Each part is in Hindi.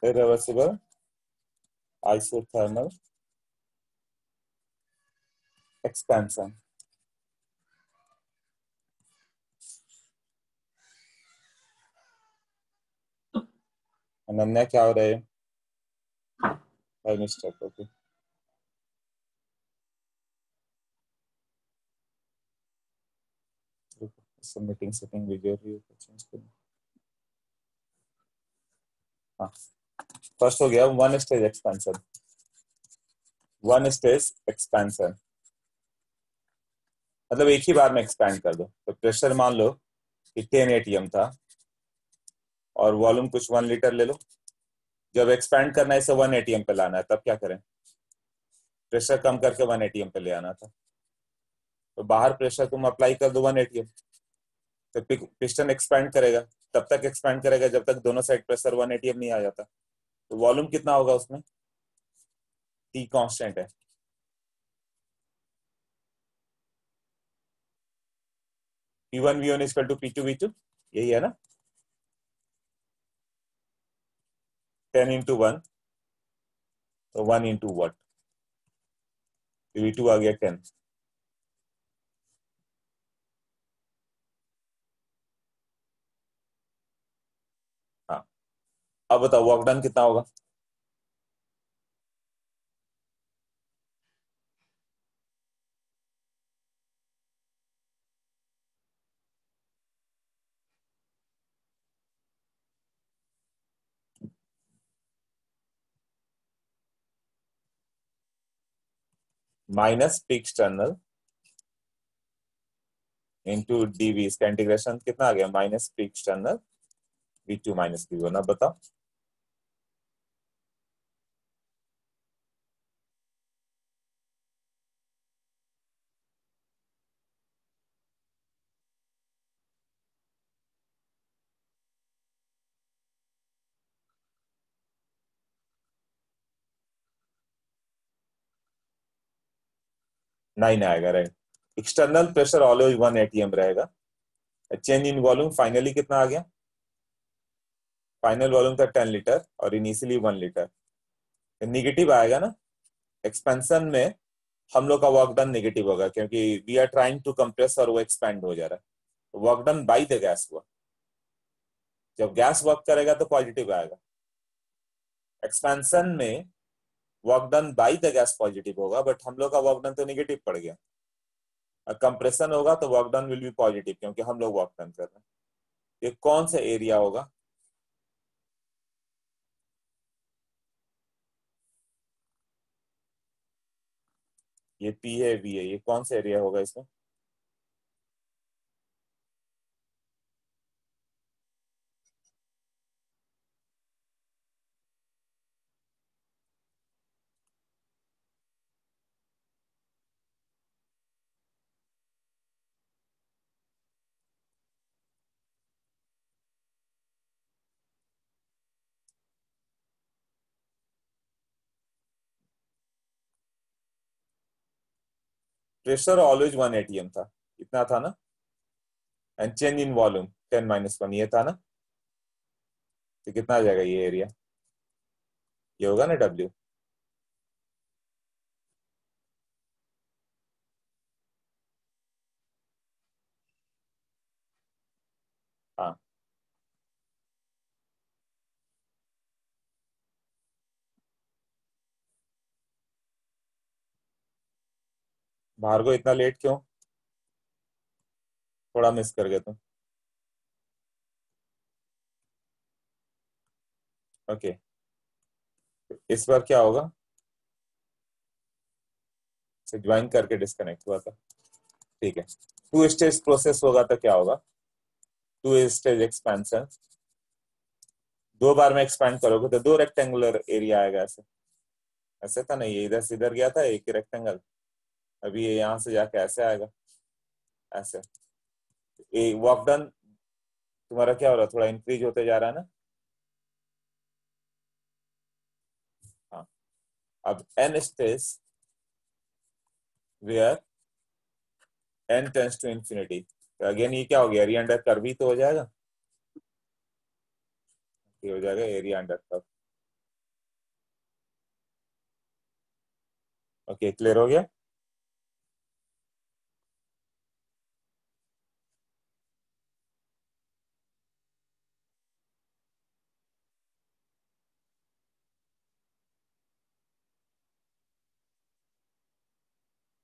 irreversible isothermal expansion. अनन्या क्या हो रहा है? By mistake. Okay, submitting setting video change करो. हाँ, फर्स्ट हो गया one stage expansion. One stage expansion मतलब एक ही बार में एक्सपैंड कर दो. तो प्रेशर मान लो कि 10 एटीएम था और वॉल्यूम कुछ 1 लीटर ले लो. जब एक्सपैंड करना है इसे 1 एटीएम पे लाना है, तब क्या करें? प्रेशर कम करके 1 एटीएम पे ले आना था. तो बाहर प्रेशर तुम अप्लाई कर दो 1 एटीएम, तो पिस्टन एक्सपैंड करेगा. तब तक एक्सपैंड करेगा जब तक दोनों साइड प्रेशर 1 एटीएम नहीं आ जाता. तो वॉल्यूम कितना होगा उसमें? टी कांस्टेंट है. P1 V1 equal to P2 V2, यही है ना? 10 इंटू 1, तो 1 इंटू वॉट. V2 आ गया 10. हाँ, अब बताओ वर्क डन कितना होगा? Minus P external into DV. इसका इंटीग्रेशन कितना आ गया? Minus P external V2 minus V1. अब बताओ. नाइन आएगा, right. External pressure always 1 ATM रहेगा. चेंज इन वॉल्यूम फाइनली कितना आ गया? फाइनल वॉल्यूम था 10 लीटर और इनिशियली 1 लीटर. निगेटिव आएगा ना. एक्सपेंशन में हम लोग का वर्क डन नेगेटिव होगा क्योंकि we are trying to compress और वो एक्सपैंड हो जा रहा है. Work done by the gas हुआ. जब गैस वर्क करेगा तो पॉजिटिव आएगा. एक्सपेंशन में work done by the gas positive होगा, बट हम लोग का वर्क डन तो नेगेटिव पड़ गया. कंप्रेशन होगा तो work done will be positive क्योंकि हम लोग वर्क डन कर रहे हैं. ये कौन सा एरिया होगा? ये पी है, वी है. ये कौन सा एरिया होगा इसमें? प्रेशर ऑलवेज 1 एटीएम था, इतना था ना. And change in volume 10 minus 1, ये था ना. तो कितना आ जाएगा ये एरिया? ये होगा ना W. हाँ, भार्गव इतना लेट क्यों? थोड़ा मिस कर गए तुम. ओके, इस बार क्या होगा? ज्वाइन करके डिस्कनेक्ट हुआ था. ठीक है. टू स्टेज प्रोसेस होगा तो क्या होगा? Two stage expansion. दो बार में एक्सपैंड करोगे तो दो रेक्टेंगुलर एरिया आएगा. ऐसे ऐसे था ना, ये इधर से इधर गया था एक ही रेक्टेंगल. अभी ये यहां से जाके ऐसे आएगा. ऐसे ये वर्क डन तुम्हारा क्या हो रहा है? थोड़ा इंक्रीज होते जा रहा है ना. हाँ. अब N stage where N tends to infinity. तो अगेन ये क्या हो गया? एरिया अंडर कर्व ही तो हो जाएगा. ये हो जाएगा area under curve. Okay, clear हो गया?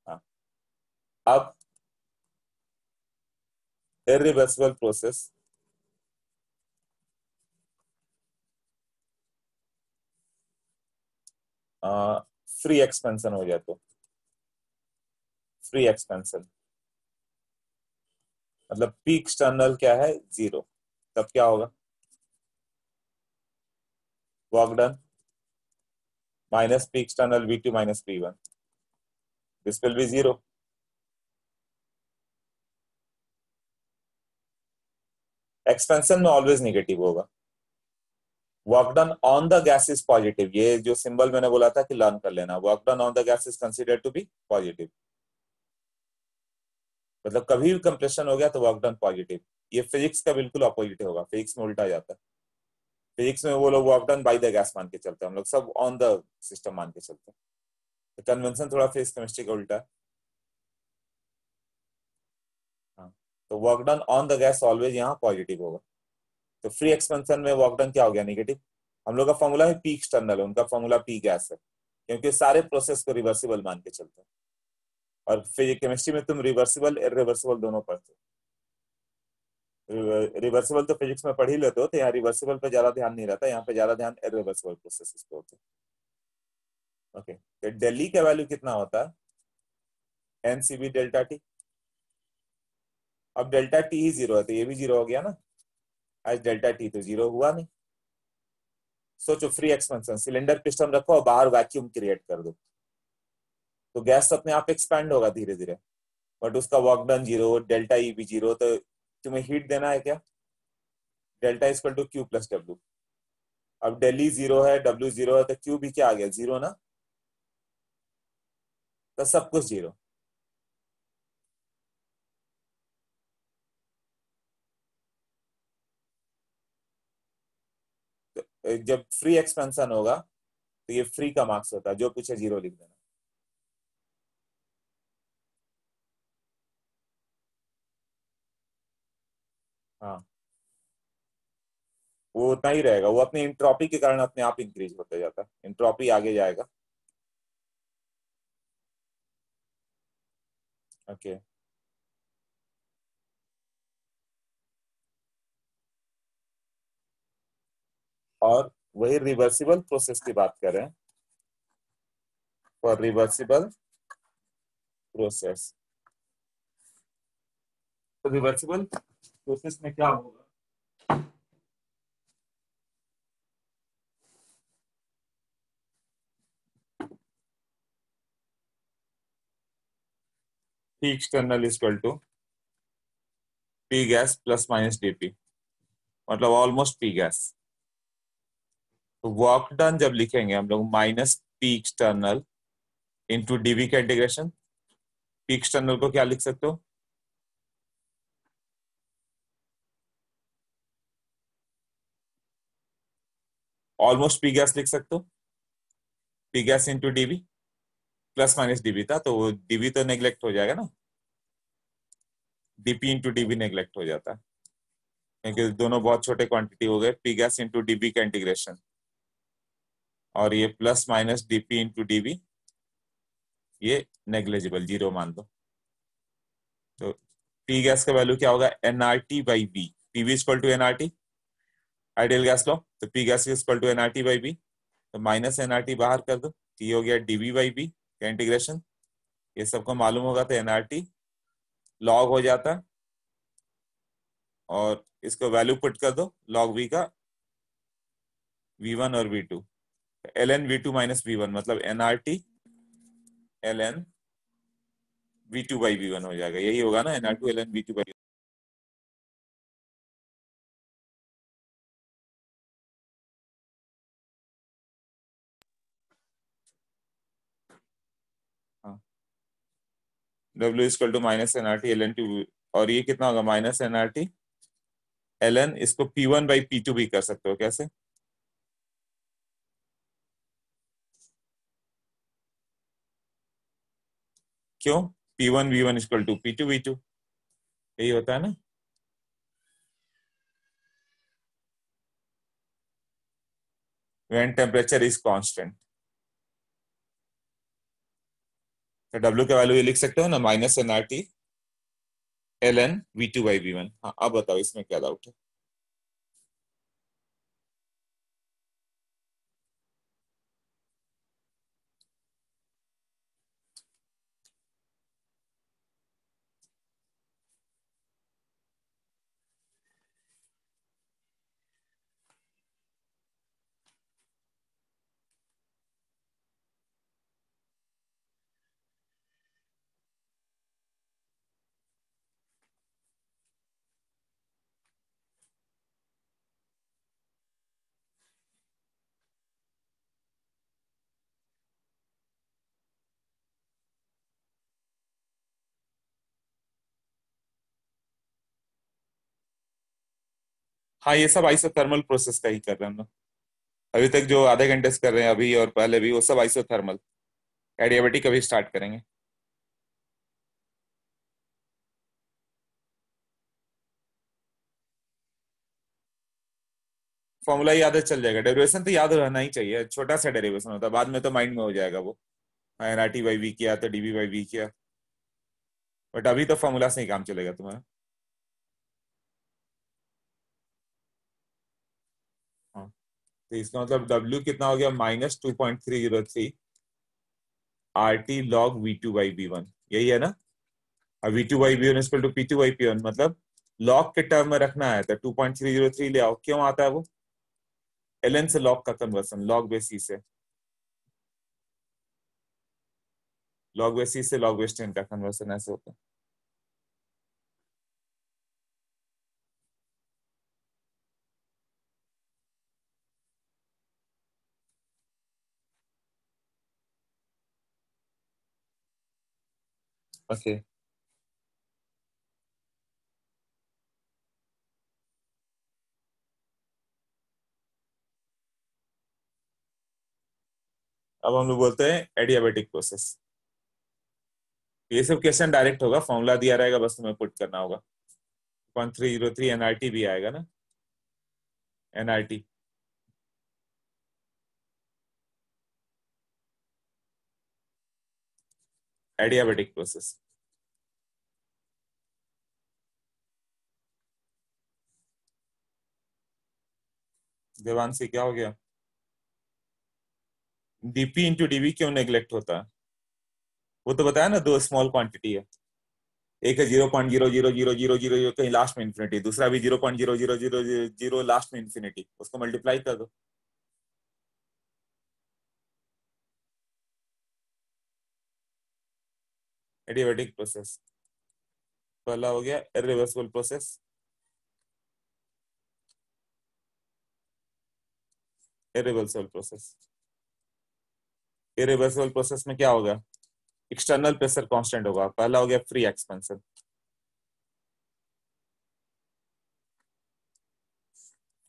हाँ, अब इरिवर्सिबल प्रोसेस फ्री एक्सपेंशन हो जाए तो फ्री एक्सपेंशन मतलब पी एक्सटर्नल क्या है, 0, तब क्या होगा? Work done minus P external V2 minus P1, this will be 0। Expansion में ऑलवेज नेगेटिव होगा। Work done on the gas is positive, ये जो सिंबल मैंने बोला था कि लर्न कर लेना, work done on the gas is considered to be positive, मतलब कभी भी कंप्रेशन हो गया तो वर्क डन पॉजिटिव। ये फिजिक्स का बिल्कुल अपोजिट होगा, फिजिक्स में उल्टा जाता है। फिजिक्स में वो लोग work done by the gas मान के चलते हैं, हम लोग सब ऑन द सिस्टम मान के चलते हैं। तो कन्वेंशन थोड़ा फिजिक्स केमिस्ट्री का उल्टा है। हाँ, तो work done on the gas always यहाँ पॉजिटिव होगा। तो फ्री एक्सपेंशन में वर्क डन क्या हो गया, नेगेटिव। हम लोग का फॉर्मूला है पी एक्सटर्नल, उनका फॉर्मूला पी गैस है, क्योंकि सारे प्रोसेस को रिवर्सिबल मान के चलते हैं। और फिजिक्स केमिस्ट्री में तुम रिवर्सिबल इरिवर्सिबल दोनों पढ़ते हो। रिवर्सिबल तो फिजिक्स में पढ़ ही लेते हो, तो यहाँ रिवर्सिबल पे ज्यादा ध्यान नहीं रहता, यहाँ पे ज्यादा ध्यान इरिवर्सिबल प्रोसेसेस पे होता है। ओके, तो दिल्ली का वैल्यू कितना होता है, एनसीबी डेल्टा टी। अब डेल्टा टी ही 0 है तो ये भी 0 हो गया ना, आज डेल्टा टी तो 0 हुआ नहीं। सोचो, फ्री एक्सपेंशन, सिलेंडर पिस्टन रखो और बाहर वैक्यूम क्रिएट कर दो, तो गैस अपने आप एक्सपैंड होगा धीरे धीरे, बट उसका वर्क डन 0, डेल्टा ई भी 0, तो तुम्हें हीट देना है क्या, delta equal to Q plus W. अब डेली 0 है, डब्ल्यू 0 है, तो क्यू भी क्या आ गया, 0 ना, तो सब कुछ 0। तो जब फ्री एक्सपेंशन होगा तो ये फ्री का मार्क्स होता है, जो कुछ है 0 लिख देना। हाँ, वो उतना ही रहेगा, वो अपनी इंट्रॉपी के कारण अपने आप इंक्रीज होता जाता है, इंट्रॉपी आगे जाएगा। ओके, और वही रिवर्सिबल प्रोसेस की बात कर रहे हैं, फॉर रिवर्सिबल प्रोसेस। तो रिवर्सिबल प्रोसेस में क्या होगा, P external equal to P gas plus minus DP, मतलब ऑलमोस्ट पी गैस। तो वर्क डन जब लिखेंगे हम लोग minus P external into DV का इंटीग्रेशन, पी एक्सटर्नल को क्या लिख सकते हो, ऑलमोस्ट पी गैस लिख सकते हो, P gas into DV, plus minus DV था तो वो डीवी तो नेग्लेक्ट हो जाएगा ना, डीपी इंटू डीवी नेग्लेक्ट हो जाता है, क्योंकि दोनों बहुत छोटे क्वांटिटी हो गए, पी गैस इंटू डीबी का इंटीग्रेशन, और ये plus minus DP into dB, ये नेग्लेजिबल 0 मान दो। तो पी गैस का वैल्यू क्या होगा, NRT by B, PV equal to NRT, ideal gas law, तो P gas equal to NRT by B, तो माइनस एनआरटी बाहर कर दो, ये हो गया डीवी बाई बी का इंटीग्रेशन, ये सबको मालूम होगा तो एनआरटी लॉग हो जाता है, और इसको वैल्यू पुट कर दो लॉग वी का, V1 और V2, L N V two minus V1, मतलब NRT L N V2 by V1 हो जाएगा, यही होगा ना, NR2 ln V2 बाई। हाँ, W equal to minus NRT ln 2, और ये कितना होगा, माइनस NRT ln, इसको P1 बाई P2 भी कर सकते हो, कैसे, क्यों? P1 V1 equal to P2 V2, यही होता है ना। व्हेन टेम्परेचर इज कांस्टेंट, तो W का वैल्यू ये लिख सकते हो ना, माइनस nRT ln V2/V1। हाँ, अब बताओ इसमें क्या डाउट है? हाँ, ये सब आइसोथर्मल प्रोसेस का ही कर रहे हैं हम लोग। अभी तक जो आधे घंटे से कर रहे हैं अभी और पहले भी, वो सब आइसोथर्मल। एडियाबेटिक अभी स्टार्ट करेंगे। फॉर्मूला याद है, चल जाएगा। डेरिवेशन तो याद रहना ही चाहिए, छोटा सा डेरिवेशन होता है, बाद में तो माइंड में हो जाएगा वो। nRT/V किया तो dV/V किया, बट अभी तो फॉर्मूला से ही काम चलेगा तुम्हारा। हाँ, तो इसका मतलब W कितना हो गया? -2.303 RT log V2/V1, यही है ना। और V2/V1 इक्वल टू P2/P1, मतलब लॉग के टर्म में रखना है तो 2.303 ले आओ। क्यों आता है वो? ln से लॉग का कन्वर्सन, लॉग बेसिस से, लॉग बेसिस से लॉग बेस 10 का कन्वर्सन, ऐसे होता है। ओके, अब हम लोग बोलते हैं एडियाबेटिक प्रोसेस। ये सब क्वेश्चन डायरेक्ट होगा, फॉर्मूला दिया रहेगा, बस तुम्हें पुट करना होगा। 0.303 nRT भी आएगा ना, nRT। Adiabatic process. देवांशी क्या हो गया? डीपी इंटू डीवी क्यों नेग्लेक्ट होता है? वो तो बताया ना, दो स्मॉल क्वांटिटी है। एक है 0.00000 कहीं लास्ट में इन्फिनिटी, दूसरा भी 0.00000 लास्ट में इन्फिनिटी, उसको मल्टीप्लाई कर दो। Adiabatic process. पहला हो गया irreversible process. Irreversible process, irreversible process में क्या होगा? एक्सटर्नल प्रेशर कांस्टेंट होगा। पहला हो गया फ्री एक्सपेंशन।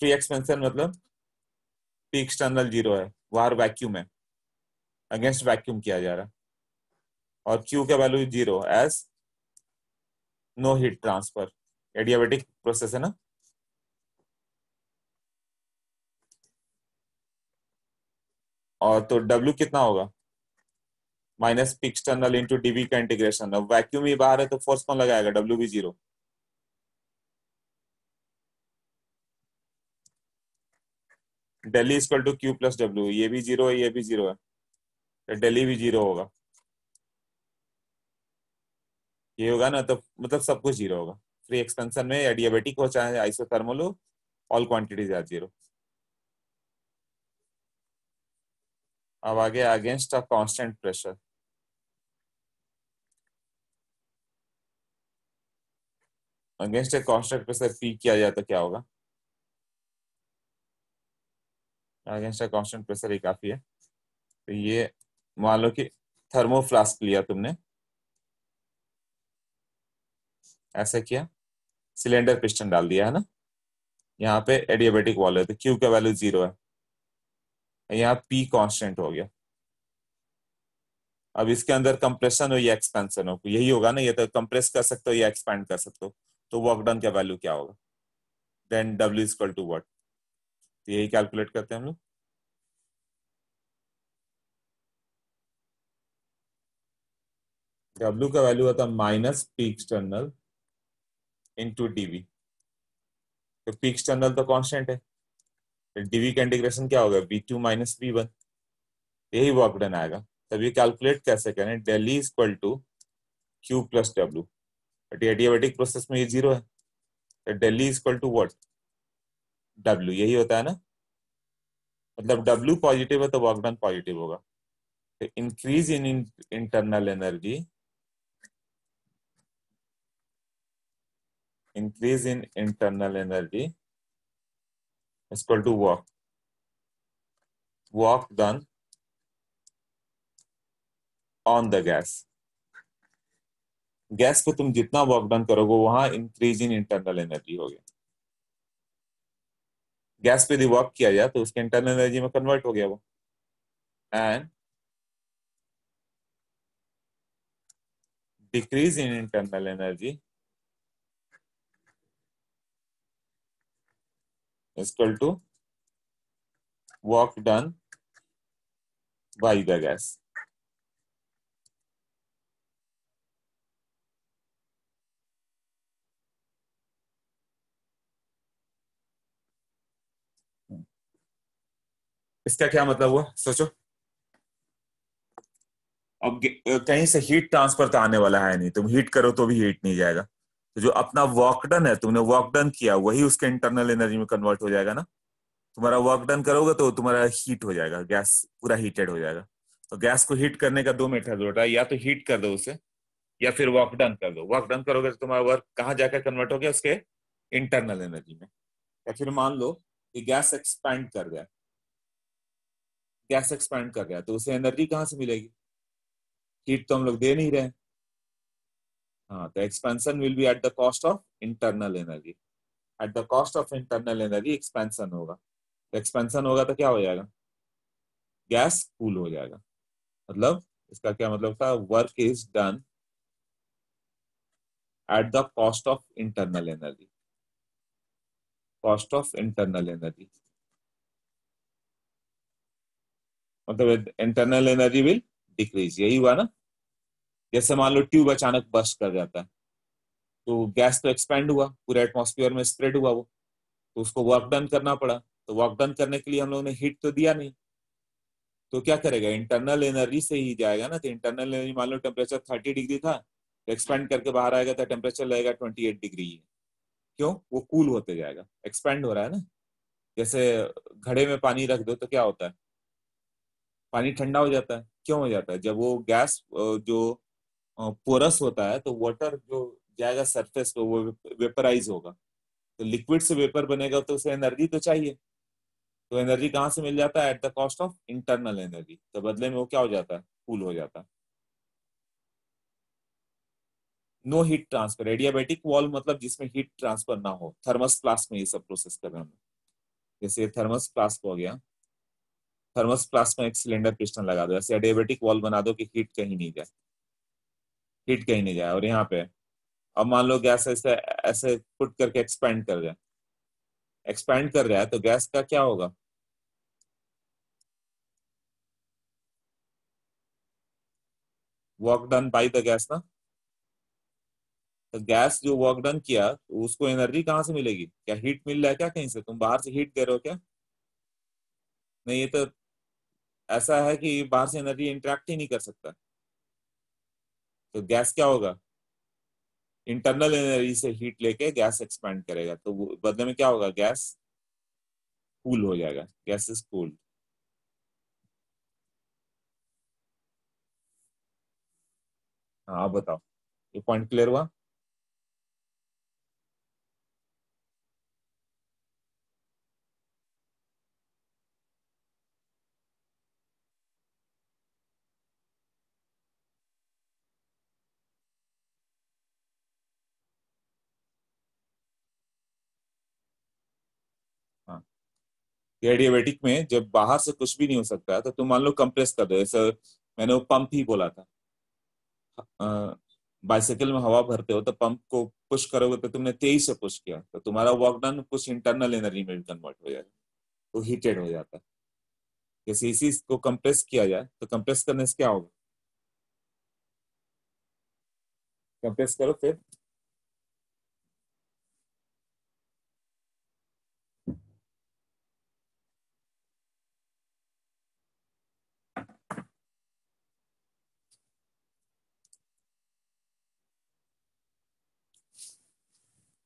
फ्री एक्सपेंशन मतलब पी एक्सटर्नल जीरो है, बाहर वैक्यूम है, अगेंस्ट वैक्यूम किया जा रहा है, और क्यू का value zero as no heat transfer. Adiabatic process है ना। और तो डब्ल्यू कितना होगा? Minus P external into DV का इंटीग्रेशन। अब वैक्यूम ही बाहर है तो फोर्स कौन लगाएगा? डब्ल्यू भी zero. Del E equal to Q plus W, ये भी जीरो है, ये भी जीरो है, तो डेली भी जीरो होगा। ये होगा ना, तो मतलब सब कुछ जीरो होगा। फ्री एक्सपेंशन में एडियाबेटिक हो चाहे आइसोथर्मल हो, ऑल क्वांटिटीज आर जीरो। अब आगे against a constant pressure. Against a constant pressure P किया जाए तो क्या होगा? अगेंस्ट ए कांस्टेंट प्रेशर ही काफी है। तो ये मान लो कि थर्मोफ्लास्क लिया तुमने, ऐसा किया, सिलेंडर पिस्टन डाल दिया है ना, यहाँ पे एडियाबेटिक वॉल है तो क्यू का वैल्यू जीरो है, यहाँ पी कांस्टेंट हो गया। अब इसके अंदर कंप्रेशन हो या एक्सपेंशन हो, यही होगा ना, ये तो कंप्रेस कर सकते हो या एक्सपैंड कर सकते हो, तो वर्क डन का वैल्यू क्या होगा, then W equal to what, तो यही कैलकुलेट करते हैं हम लोग। W का वैल्यू होता है minus P external into DV, तो पी एक्सटर्नल तो कांस्टेंट है, डीवी का इंटीग्रेशन क्या होगा, V2 माइनस V1, यही वर्क डन आएगा। तब ये कैलकुलेट कैसे करें, del E equal to Q plus W, but adiabatic process में ये जीरो है, तो del E equal to what, W, यही होता है ना, मतलब डब्ल्यू पॉजिटिव है तो वर्क डन पॉजिटिव होगा। तो increase in internal energy, increase in internal energy equal to work, work done on the gas, gas पे तुम जितना वर्क डन करोगे वहां इंक्रीज इन इंटरनल एनर्जी होगी। गैस पे यदि वर्क किया जाए तो उसके इंटरनल एनर्जी में कन्वर्ट हो गया वो, and decrease in internal energy equal to work done by the gas. इसका क्या मतलब हुआ सोचो, अब कहीं से हीट ट्रांसफर तो आने वाला है नहीं, तुम हीट करो तो भी हीट नहीं जाएगा, तो जो अपना वर्क डन है, तुमने वर्क डन किया वही उसके इंटरनल एनर्जी में कन्वर्ट हो जाएगा ना। तुम्हारा वर्क डन करोगे तो तुम्हारा हीट हो जाएगा, गैस पूरा हीटेड हो जाएगा। तो गैस को हीट करने का दो मेथड होता है, या तो हीट कर दो उसे, या फिर वर्क डन कर दो। वर्क डन करोगे तो तुम्हारा वर्क कहाँ जाकर कन्वर्ट हो गया, उसके इंटरनल एनर्जी में। या फिर मान लो कि गैस एक्सपैंड कर गया, गैस एक्सपैंड कर गया तो उसे एनर्जी कहाँ से मिलेगी, हीट तो हम लोग दे नहीं रहे। हाँ, तो expansion will be at the cost of internal energy, at the cost of internal energy expansion होगा। तो एक्सपेंशन होगा तो क्या हो जाएगा, गैस कूल हो जाएगा। मतलब इसका क्या मतलब था, work is done at the cost of internal energy, cost of internal energy, मतलब इंटरनल एनर्जी विल डिक्रीज, यही हुआ ना। जैसे मान लो ट्यूब अचानक बस्ट कर जाता है, तो गैस तो एक्सपेंड हुआ, पूरे एटमॉस्फेयर में स्प्रेड हुआ वो, तो उसको वर्क डन करना पड़ा। तो वर्क डन करने के लिए हम लोगों ने हीट तो दिया नहीं, तो क्या करेगा, इंटरनल एनर्जी से ही जाएगा ना। तो इंटरनल एनर्जी मान लो टेम्परेचर 30 डिग्री था, तो एक्सपेंड करके बाहर आएगा तो टेम्परेचर लगेगा 28 डिग्री। क्यों, वो कूल होते जाएगा, एक्सपेंड हो रहा है ना। जैसे घड़े में पानी रख दो तो क्या होता है, पानी ठंडा हो जाता है। क्यों हो जाता है, जब वो गैस जो पोरस होता है तो वाटर जो जाएगा सरफेस पे वो वेपराइज होगा, तो लिक्विड से वेपर बनेगा तो उसे एनर्जी तो चाहिए। तो एनर्जी कहाँ से मिल जाता है, at the cost of internal energy, तो बदले में वो क्या हो जाता है, कूल हो जाता है। No heat transfer, adiabatic valve मतलब जिसमें हीट ट्रांसफर ना हो। थर्मस फ्लास्क में ये सब प्रोसेस कर रहे हैं हम। जैसे थर्मस फ्लास्क हो गया, थर्मस फ्लास्क में एक सिलेंडर पिस्टन लगा दो, ऐसे एडियाबेटिक वॉल्व बना दो कि हीट कहीं नहीं जाए, हीट कहीं नहीं जाए। और यहाँ पे अब मान लो गैस ऐसे ऐसे पुट करके एक्सपेंड कर रहा है, एक्सपेंड कर रहा है तो गैस का क्या होगा, work done by the gas ना। तो गैस जो वर्क डन किया तो उसको एनर्जी कहाँ से मिलेगी, क्या हीट मिल रहा है क्या कहीं से, तुम बाहर से हीट दे रहे हो क्या, नहीं। ये तो ऐसा है कि बाहर से एनर्जी इंटरेक्ट ही नहीं कर सकता, तो गैस क्या होगा, इंटरनल एनर्जी से हीट लेके गैस एक्सपेंड करेगा, तो बदले में क्या होगा, गैस कूल हो जाएगा, गैस इज कूल। हाँ आप बताओ, ये पॉइंट क्लियर हुआ। हाँ, एडियाबेटिक में जब बाहर से कुछ भी नहीं हो सकता है तो तुम मान लो कंप्रेस कर दो, जैसे मैंने वो पंप ही बोला था। बाइसाइकिल में हवा भरते हो तो पंप को पुश करोगे तो तुमने तेज से पुश किया तो तुम्हारा वर्क डन कुछ इंटरनल एनर्जी में कन्वर्ट हो जाएगा, तो हीटेड हो जाता है। जैसे इसी को कंप्रेस किया जाए तो कंप्रेस करने से क्या होगा, कंप्रेस करो फिर।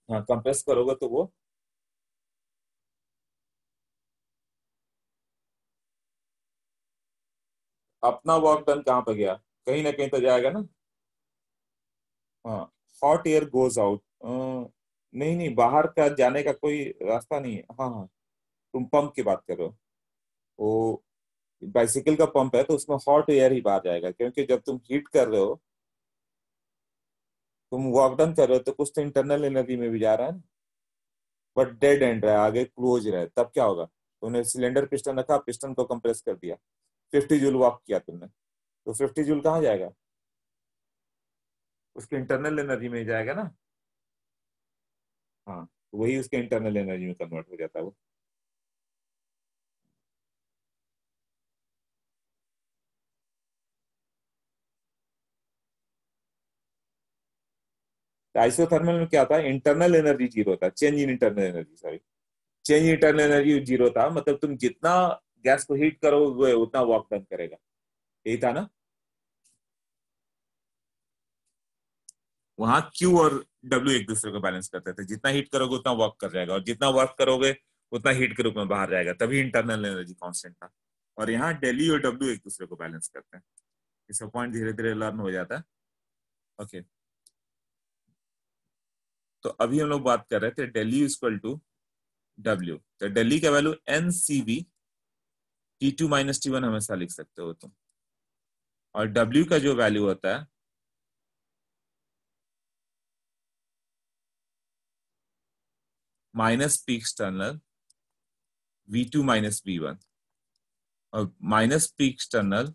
हाँ कंप्रेस करोगे तो वो अपना वर्क डन कहाँ पे गया, कहीं ना कहीं तो जाएगा ना। हाँ, हॉट एयर गोज आउट, नहीं नहीं, बाहर का जाने का कोई रास्ता नहीं है। हाँ हाँ, तुम पंप की बात कर रहे हो। वो बाइसिकल का पंप है तो उसमें हॉट एयर ही बाहर जाएगा, क्योंकि जब तुम हीट कर रहे हो, तुम वर्क डन कर रहे हो तो कुछ तो इंटरनल एनर्जी में भी जा रहा है ना। बट डेड एंड रहा है, आगे क्लोज रहा है, तब क्या होगा, तुमने सिलेंडर पिस्टन रखा, पिस्टन को कंप्रेस कर दिया, 50 जूल वॉक किया तुमने, तो 50 जूल कहाँ जाएगा, उसके इंटरनल एनर्जी में ही जाएगा ना। हाँ, तो वही उसके इंटरनल एनर्जी में कन्वर्ट हो जाता है वो। आइसोथर्मल में क्या था, इंटरनल एनर्जी जीरो था, change in internal energy, sorry, change in internal energy zero था, मतलब तुम जितना गैस को हीट करोगे उतना वर्क डन करेगा, यही था ना। वहां क्यू और डब्ल्यू एक दूसरे को बैलेंस करते थे, जितना हीट करोगे उतना वर्क कर जाएगा, और जितना वर्क करोगे उतना हीट के रूप में बाहर जाएगा, तभी इंटरनल एनर्जी कांस्टेंट था। और यहाँ डेली और डब्ल्यू एक दूसरे को बैलेंस करते हैं। इसका पॉइंट धीरे धीरे लर्न हो जाता है। ओके, तो अभी हम लोग बात कर रहे थे डेली इक्वल टू डब्ल्यू, तो डेली का value N C B T2 - T1 हमेशा लिख सकते हो तुम, और डब्ल्यू का जो वैल्यू होता है -P एक्सटर्नल V2 - V1, और -P एक्सटर्नल,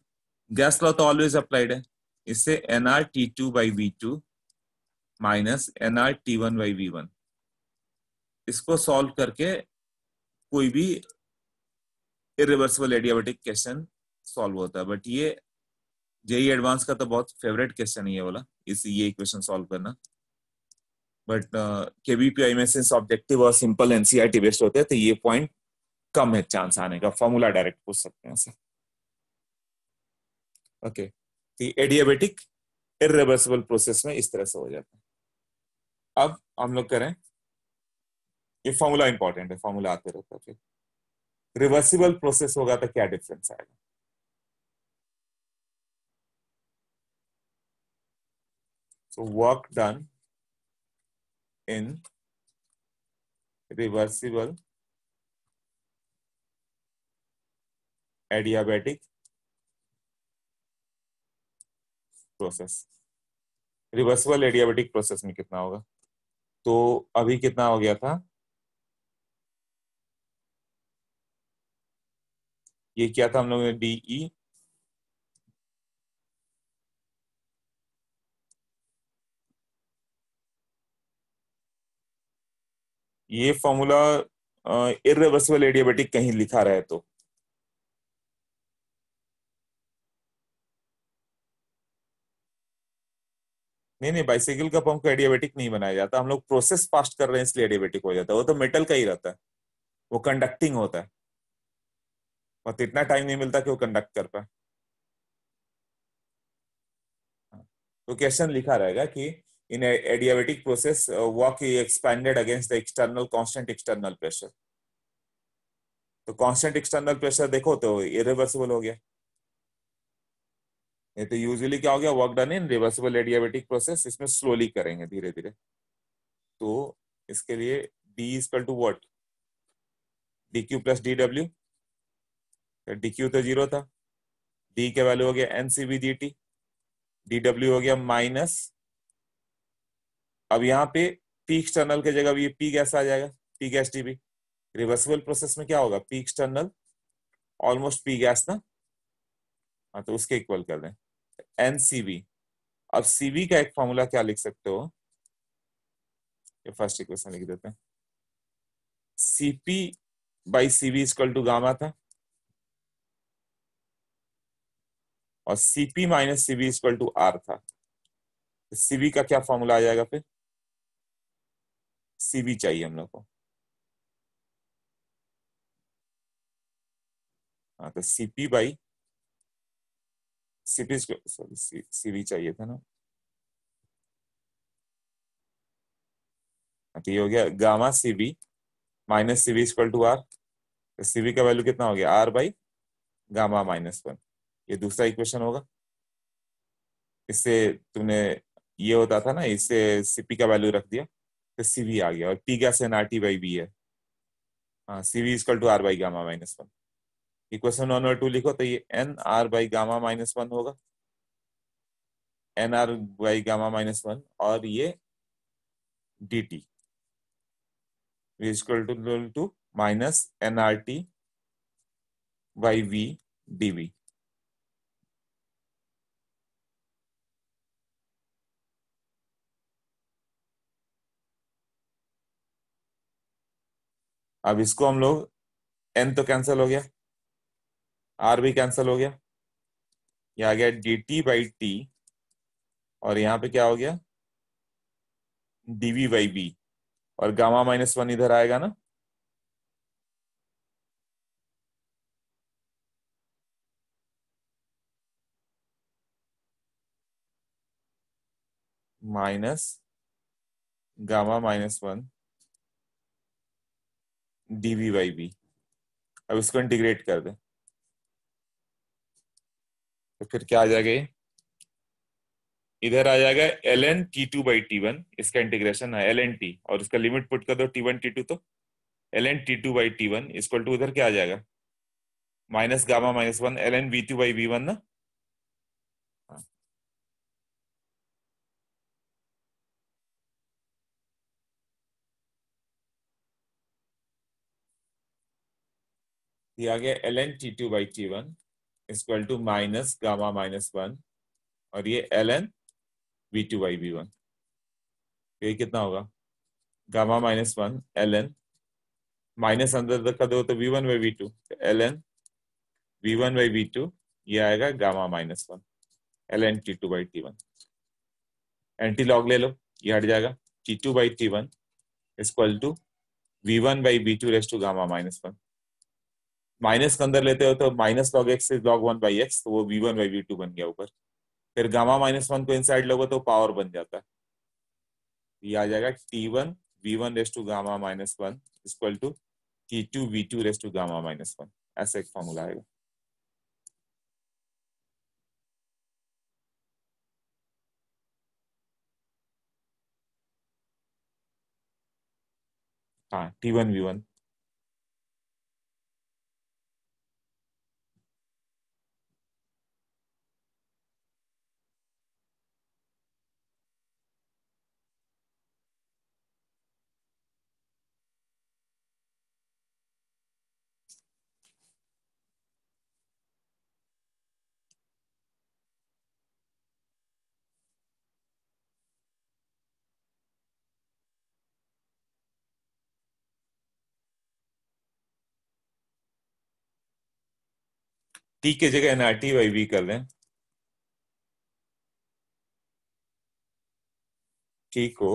गैस लॉ तो ऑलवेज अप्लाइड है, इससे nRT2/V2 -nRT1/V1। इसको सॉल्व करके कोई भी इरिवर्सिबल एडियाबेटिक क्वेश्चन सॉल्व होता है, बट ये जेई एडवांस का तो बहुत फेवरेट क्वेश्चन ही है वाला, इस ये इक्वेशन सॉल्व करना। बट केवीपीआई में सिंस ऑब्जेक्टिव और सिंपल एनसीईआरटी बेस्ड होते हैं तो ये पॉइंट कम है चांस आने का, फॉर्मूला डायरेक्ट पूछ सकते हैं। ओके, तो एडियाबेटिक इरिवर्सिबल प्रोसेस में इस तरह से हो जाता है। अब हम लोग करें, ये फॉर्मूला इंपॉर्टेंट है, फॉर्मूला आते रहता है, फिर रिवर्सिबल प्रोसेस होगा तो क्या डिफरेंस आएगा। So work done in reversible adiabatic process, reversible adiabatic process में कितना होगा, तो अभी कितना हो गया था, ये किया था हम लोगों ने डीई, ये फॉर्मूला इरिवर्सिबल एडियाबेटिक कहीं लिखा रहे तो, नहीं नहीं, बाइसाइकिल का पंप को एडियाबेटिक नहीं बनाया जाता, हम लोग प्रोसेस फास्ट कर रहे हैं इसलिए एडियाबेटिक हो जाता है, वो तो मेटल का ही रहता है, वो कंडक्टिंग होता है, और इतना टाइम नहीं मिलता कि वो कंडक्ट कर पाए। तो क्वेश्चन लिखा रहेगा कि इन adiabatic process work expanded against the external constant external pressure, तो कांस्टेंट एक्सटर्नल प्रेशर देखो तो इरिवर्सिबल हो गया, ये तो यूजुअली क्या हो गया, work done in reversible adiabatic process, इसमें स्लोली करेंगे धीरे धीरे, तो इसके लिए D equal to what, D Q plus D W, D Q तो जीरो था, डी के वैल्यू हो गया NCB D T, D W हो गया माइनस, अब यहाँ पे पी एक्सटर्नल की जगह ये पी गैस आ जाएगा, P gas TB, reversible process में क्या होगा, P external almost P gas ना, हाँ तो उसके इक्वल कर दें एनसीबी। अब सीबी का एक फॉर्मूला क्या लिख सकते हो, ये फर्स्ट इक्वेशन लिख देते हैं, CP by CB equal to gamma था, और CP minus CB equal to R था। सीबी का क्या फॉर्मूला आ जाएगा फिर, सीबी चाहिए हम लोग को। हाँ तो CP by CP, sorry CB चाहिए था ना। हाँ, तो ये हो गया gamma CB minus CB equal to R. तो सीबी का वैल्यू कितना हो गया, R by gamma minus one. ये दूसरा इक्वेशन होगा। इससे तुमने, ये होता था ना, इससे सीपी का वैल्यू रख दिया तो सीबी आ गया, और P gas N R T by B है। हाँ CB equal to R by gamma minus one. Equation one और टू लिखो तो ये N R by gamma minus one होगा, N R by gamma minus one, और ये D T equal to minus N R T by V D V. अब इसको हम लोग, एन तो कैंसिल हो गया, आर भी कैंसिल हो गया, ये आ गया डी टी बाई टी, और यहाँ पे क्या हो गया, डीवी बाई बी, और गामा माइनस वन इधर आएगा ना, minus gamma minus one DV by B. अब इसको इंटीग्रेट कर दे तो फिर क्या आ जाएगा, ये इधर आ जाएगा L N T two by T one, इसका इंटीग्रेशन है एल एन टी, और इसका लिमिट पुट कर दो टी वन टी टू, तो L N T two by T one equal to उधर क्या आ जाएगा, minus gamma minus one L N V two by V one ना। हाँ, ये आ गया L N T two by T one equal to minus gamma minus one, और ये L N V two by V one. ये कितना होगा, gamma minus one L N, minus अंदर रखा दो तो V one by V two, L N V one by V two, ये आएगा gamma minus one L N T two by T one. Anti log ले लो, ये हट जाएगा, T two by T one equal to V one by V two raise to gamma minus one. Minus के अंदर लेते हो तो minus log X is log one by X, तो वो V one by V two बन गया ऊपर। फिर गामा माइनस वन को इनसाइड लोगे तो पावर बन जाता है, ये आ जाएगा T one V one raise to gamma minus one equal to T two V two raise to gamma minus one. ऐसा एक फॉर्मूला आएगा। हाँ T one V one. T की जगह N R T by V कर लें, टी को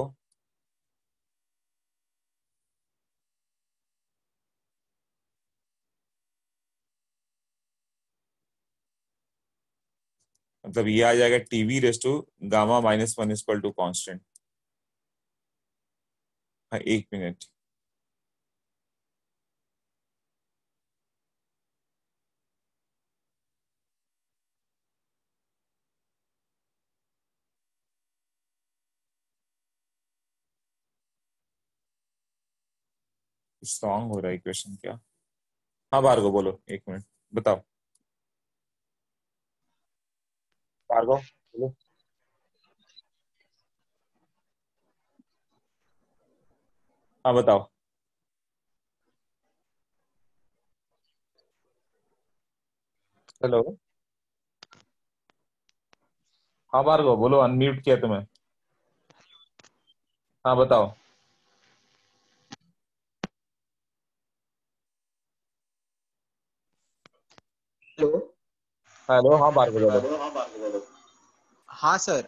मतलब ये आ जाएगा TV raise to gamma minus one equal to constant. हाँ एक मिनट, स्ट्रॉन्ग हो रहा है इक्वेशन क्या। हाँ भार्गव बोलो, एक मिनट बताओ, भार्गव बोलो। हाँ बताओ। हेलो। हाँ भार्गव बोलो, अनम्यूट किया तुम्हें। हाँ बताओ। हेलो। हेलो, हाँ भार्गव बोलो। हेलो, हाँ बात करो। हाँ सर,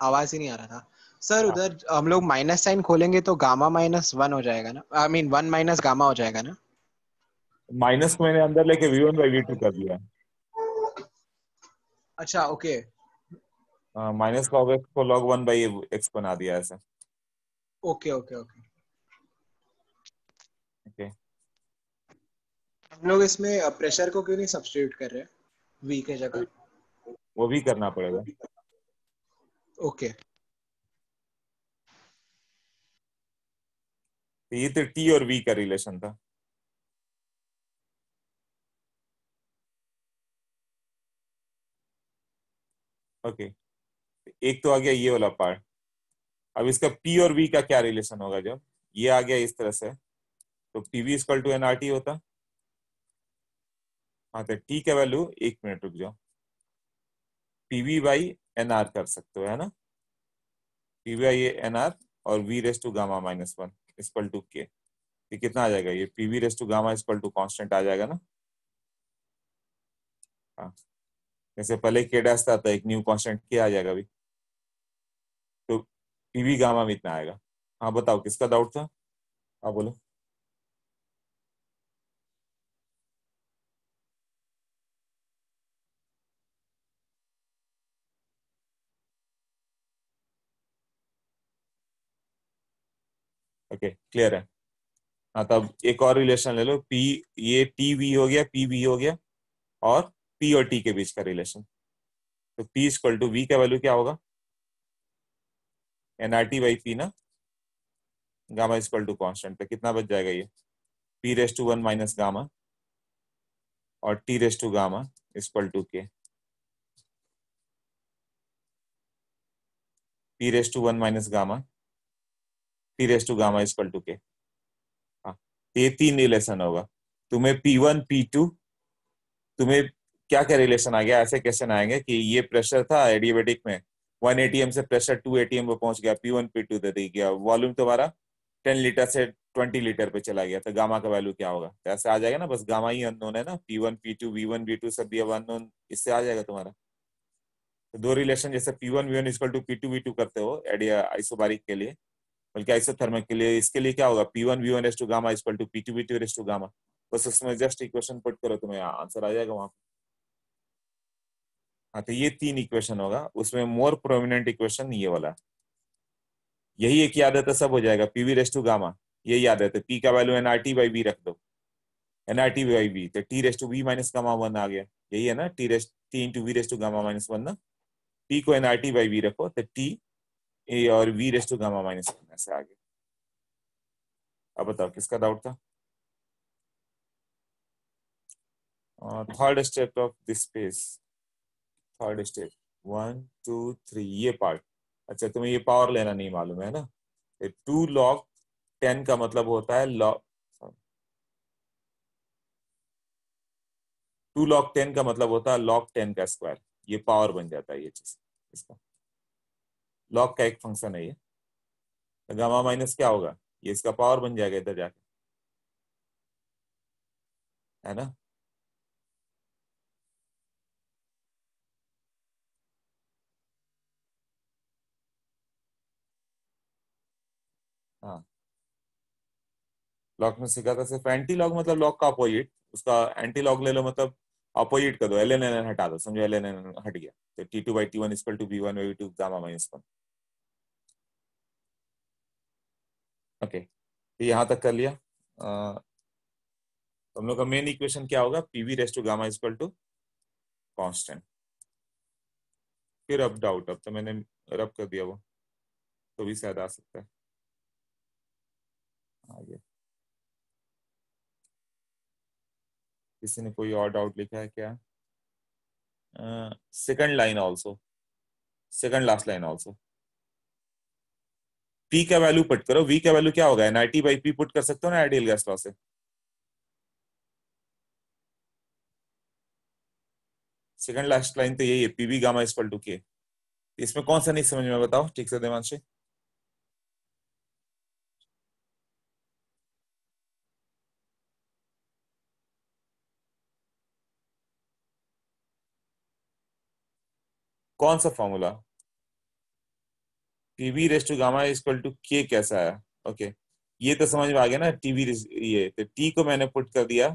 आवाज ही नहीं आ रहा था सर। हाँ, उधर हम लोग माइनस साइन खोलेंगे तो गामा -1 हो जाएगा ना, आई मीन 1 माइनस गामा हो जाएगा ना। माइनस को मैंने अंदर लेके V1/V2 कर दिया। अच्छा, ओके। माइनस लॉग एक्स को log 1/x बना दिया ऐसा। Okay okay okay. ओके। हम लोग इसमें प्रेशर को क्यों नहीं सब्स्टिट्यूट कर रहे, वी के जगह। वो भी करना पड़ेगा। ओके। तो ये तो टी और वी का रिलेशन था। ओके। एक तो आ गया ये वाला पार्ट। अब इसका पी और वी का क्या रिलेशन होगा जब ये आ गया इस तरह से। तो पीवी इक्वल टू एनआरटी होता। हाँ तो टी का वैल्यू, एक मिनट रुक जाओ, पीवी बाई एनआर कर सकते हो, है ना। पीवी बाई एनआर और V raise to gamma -1 equal to K. ये कितना आ जाएगा, ये PV raise to gamma equal to constant आ जाएगा ना। हाँ, जैसे पहले के डैश था तो एक न्यू कांस्टेंट क्या आ जाएगा अभी। तो पीवी गामा में इतना आएगा। हाँ बताओ किसका डाउट था। हाँ बोलो। ओके क्लियर है। हाँ तब एक और रिलेशन ले लो, पी, ये टी वी हो गया, पी वी हो गया, और पी और टी के बीच का रिलेशन। तो पी इक्वल टू वी का वैल्यू क्या होगा, एनआरटी बाई पी ना, गामा इक्वल टू कॉन्स्टेंट। तो कितना बच जाएगा ये, P⁻1 माइनस गामा और T⁻ gamma equal to K. P⁻1 minus gamma, T⁻गामा इक्वल टू के। हाँ तो ये तीन रिलेशन होगा। तुम्हें P1 P2, तुम्हें क्या क्या रिलेशन आ गया, ऐसे क्वेश्चन आएंगे कि ये प्रेशर था एडियाबेटिक में, 1 एटीएम से प्रेशर 2 एटीएम पे पहुंच गया, P1 P2 दे दी गया, वॉल्यूम तुम्हारा 10 लीटर से 20 लीटर पे चला गया, तो गामा का वैल्यू क्या होगा। तो ऐसे आ जाएगा ना, बस गामा ही अननोन है ना, P1 P2 V1 V2 सब भी अब अननोन, इससे आ जाएगा तुम्हारा। तो दो रिलेशन जैसे P1 V1 equal to P2 V2 करते हो एडिया आइसोबारिक के लिए, बल्कि आइसोथर्मिक के लिए, इसके लिए क्या होगा, P1 V1 raise to gamma equal to P2 V2 raise to gamma. बस उसमें जस्ट इक्वेशन पुट करो, तुम्हें आंसर आ जाएगा वहां। हाँ तो ये तीन इक्वेशन होगा, उसमें मोर प्रोमिनेंट इक्वेशन ये वाला है। यही एक याद है तो सब हो जाएगा, पीवी रेस टू गामा, ये याद है तो पी का वैल्यू एनआरटी बाई वी रख दो, एनआरटी बाई वी, तो T raise to V minus gamma 1 आ गया। यही है ना, T into V raise to gamma -1 ना। पी को एनआरटी बाई वी रखो तो टी ए और वी रेस टू गामा -1 ऐसे आ गया। अब बताओ किसका डाउट था। Third step of this page, third step, 1 2 3 ये पार्ट। अच्छा तुम्हें ये पावर लेना नहीं मालूम है ना। 2 log 10 का मतलब होता है लॉग, 2 log 10 का मतलब होता है log 10 का स्क्वायर। ये पावर बन जाता है ये चीज, इसका लॉग का एक फंक्शन है ये। तो गामा माइनस क्या होगा, ये इसका पावर बन जाएगा इधर जाके, है ना। हाँ लॉग में सीखा था सिर्फ एंटी लॉग मतलब लॉग का अपोजिट, उसका एंटी लॉग ले लो मतलब अपोजिट कर दो, एल एन एन हटा दो, समझो एल एन एन हट गया, तो T2/T1 equal to V1/V2 gamma -1। Okay तो यहाँ तक कर लिया। तो हम लोग का मेन इक्वेशन क्या होगा, PV raise to gamma equal to constant. फिर अब डाउट, अब तो मैंने रब कर दिया वो, तो भी शायद आ सकता है आगे। किसी ने कोई और डाउट लिखा है क्या। Second line also, second last line also, P का वैल्यू पुट करो, वी का वैल्यू क्या होगा, एनआईटी बाई पी पुट कर सकते हो ना आइडियल गैस लॉ से। सेकंड लास्ट लाइन तो यही है, पीवी गामा इक्वल टू के। इसमें कौन सा नहीं समझ में, बताओ ठीक से देवांशी। कौन सा formula? PV raise to gamma equal to K कैसा है? ओके, ये तो समझ में आ गया ना। ये तो टी को मैंने पुट कर दिया,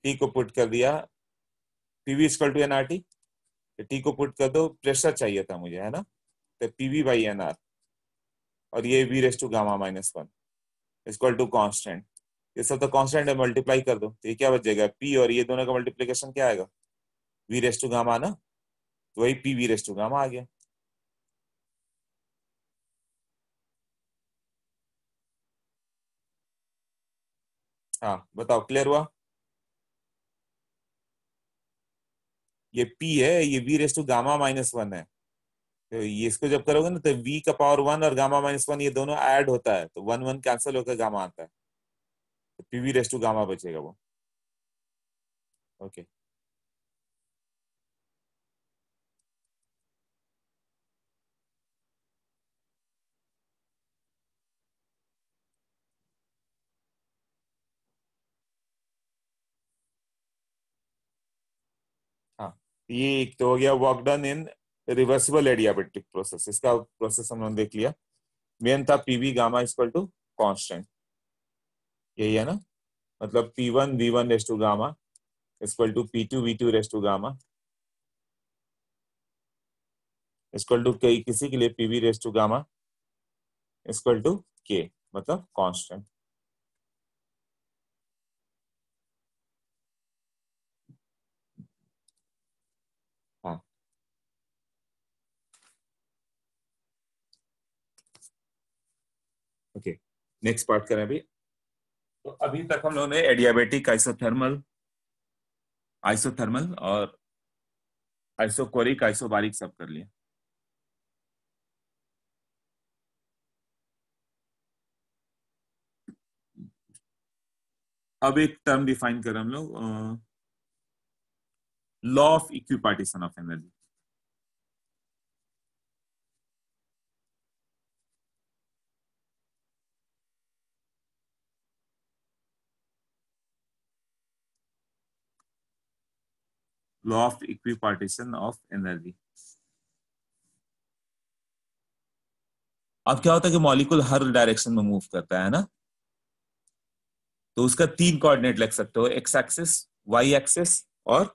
टी को पुट कर दिया, PV equal to N R T. T को पुट कर दो, प्रेशर चाहिए था मुझे, है ना? तो पीवी बाई एन आर, और ये V raise to gamma minus one equal to constant. ये सब तो कांस्टेंट है, मल्टीप्लाई कर दो तो ये क्या बच जाएगा? पी और ये दोनों का मल्टीप्लिकेशन क्या आएगा? वी रेस टू गामा ना, तो वही P V raise to gamma आ गया। हाँ बताओ, क्लियर हुआ? ये पी है, ये V raise to gamma minus one है। तो ये इसको जब करोगे ना तो वी का पावर वन और गामा माइनस वन ये दोनों ऐड होता है, तो वन वन कैंसिल होकर गामा आता है, तो P V raise to gamma बचेगा वो। ओके। हाँ, ये एक तो हो गया work done in reversible adiabatic process, इसका प्रोसेस हम लोगों ने देख लिया। मेन था PV gamma equal to constant, यही है ना? मतलब P one V one raise to gamma equal to P two V two raise to gamma equal to कई किसी के लिए PV raise to gamma equal to K, मतलब कांस्टेंट। हाँ, ओके, नेक्स्ट पार्ट करें अभी। तो अभी तक हम लोगों ने एडियाबेटिक, आइसोथर्मल, आइसोथर्मल और आइसोकोरिक, आइसोबारिक सब कर लिया। अब एक टर्म डिफाइन करें हम लोग, law of equipartition of energy. Law of equipartition of energy. अब क्या होता है कि मॉलिक्यूल हर डायरेक्शन में मूव करता है ना, तो उसका तीन कोऑर्डिनेट लिख सकते हो, एक्स एक्सिस, वाई एक्सिस और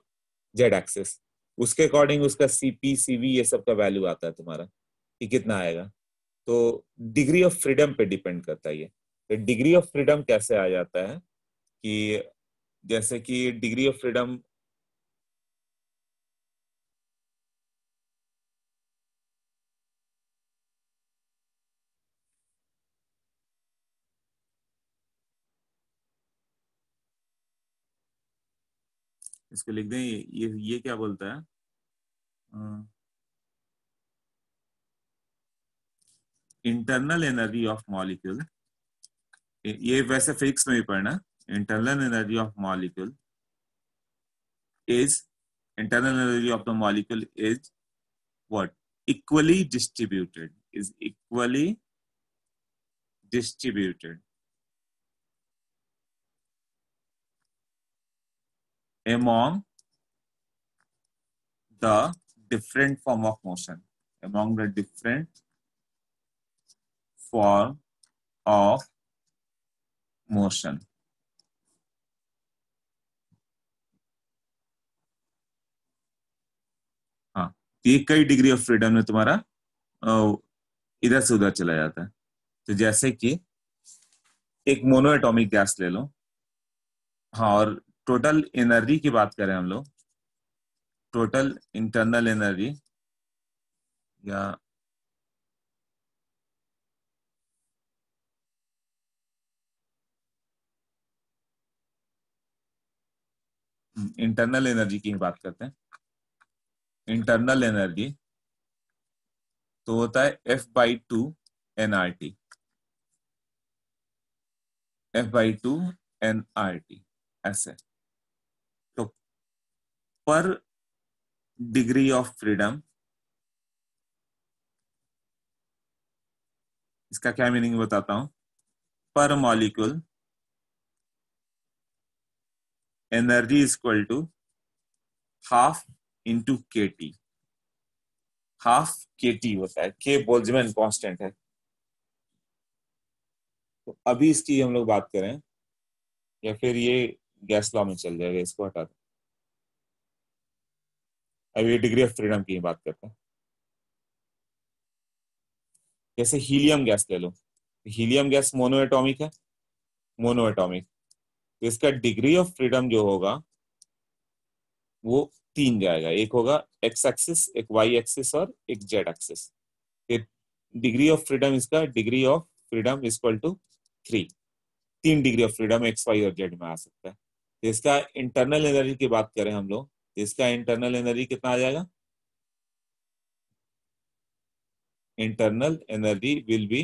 जेड एक्सिस। उसके अकॉर्डिंग उसका सीपी सीवी ये सब का वैल्यू आता है तुम्हारा, कि कितना आएगा। तो डिग्री ऑफ फ्रीडम पे डिपेंड करता है ये। तो डिग्री ऑफ फ्रीडम कैसे आ जाता है कि जैसे कि डिग्री ऑफ फ्रीडम, इसको लिख दें, ये क्या बोलता है, इंटरनल एनर्जी ऑफ मॉलिक्यूल। ये वैसे फिजिक्स में भी पढ़ना, internal energy of molecule is internal energy of the molecule is what? Equally distributed, is equally distributed among the different form of motion, among the different form of motion। हाँ, ये कई डिग्री ऑफ फ्रीडम में तुम्हारा इधर से उधर चला जाता है। तो जैसे कि एक मोनो एटॉमिक गैस ले लो, हाँ, और टोटल एनर्जी की बात करें हम लोग, टोटल इंटरनल एनर्जी या इंटरनल एनर्जी की बात करते हैं। इंटरनल एनर्जी तो होता है F/2 nRT, F/2 nRT ऐसे। तो पर डिग्री ऑफ फ्रीडम इसका क्या मीनिंग बताता हूं। पर molecule energy is equal to half into K T. Half K T होता है, के बोल्ट्जमैन कांस्टेंट है। तो अभी इसकी हम लोग बात करें, या फिर ये गैस लॉ में चल जाएगा, इसको हटा दो। अभी डिग्री ऑफ फ्रीडम की बात करते हैं। जैसे हीलियम गैस ले लो, हीलियम गैस मोनो एटॉमिक है, मोनो एटॉमिक। तो इसका डिग्री ऑफ फ्रीडम जो होगा वो तीन जाएगा, एक होगा एक्स एक्सिस, एक वाई एक्सिस और एक Z axis. Degree of freedom, इसका degree of freedom is equal to 3। तीन degree of freedom X Y और जेड में आ सकता है। तो इसका इंटरनल एनर्जी की बात करें हम लोग, तो इसका इंटरनल एनर्जी कितना आ जाएगा। Internal energy will be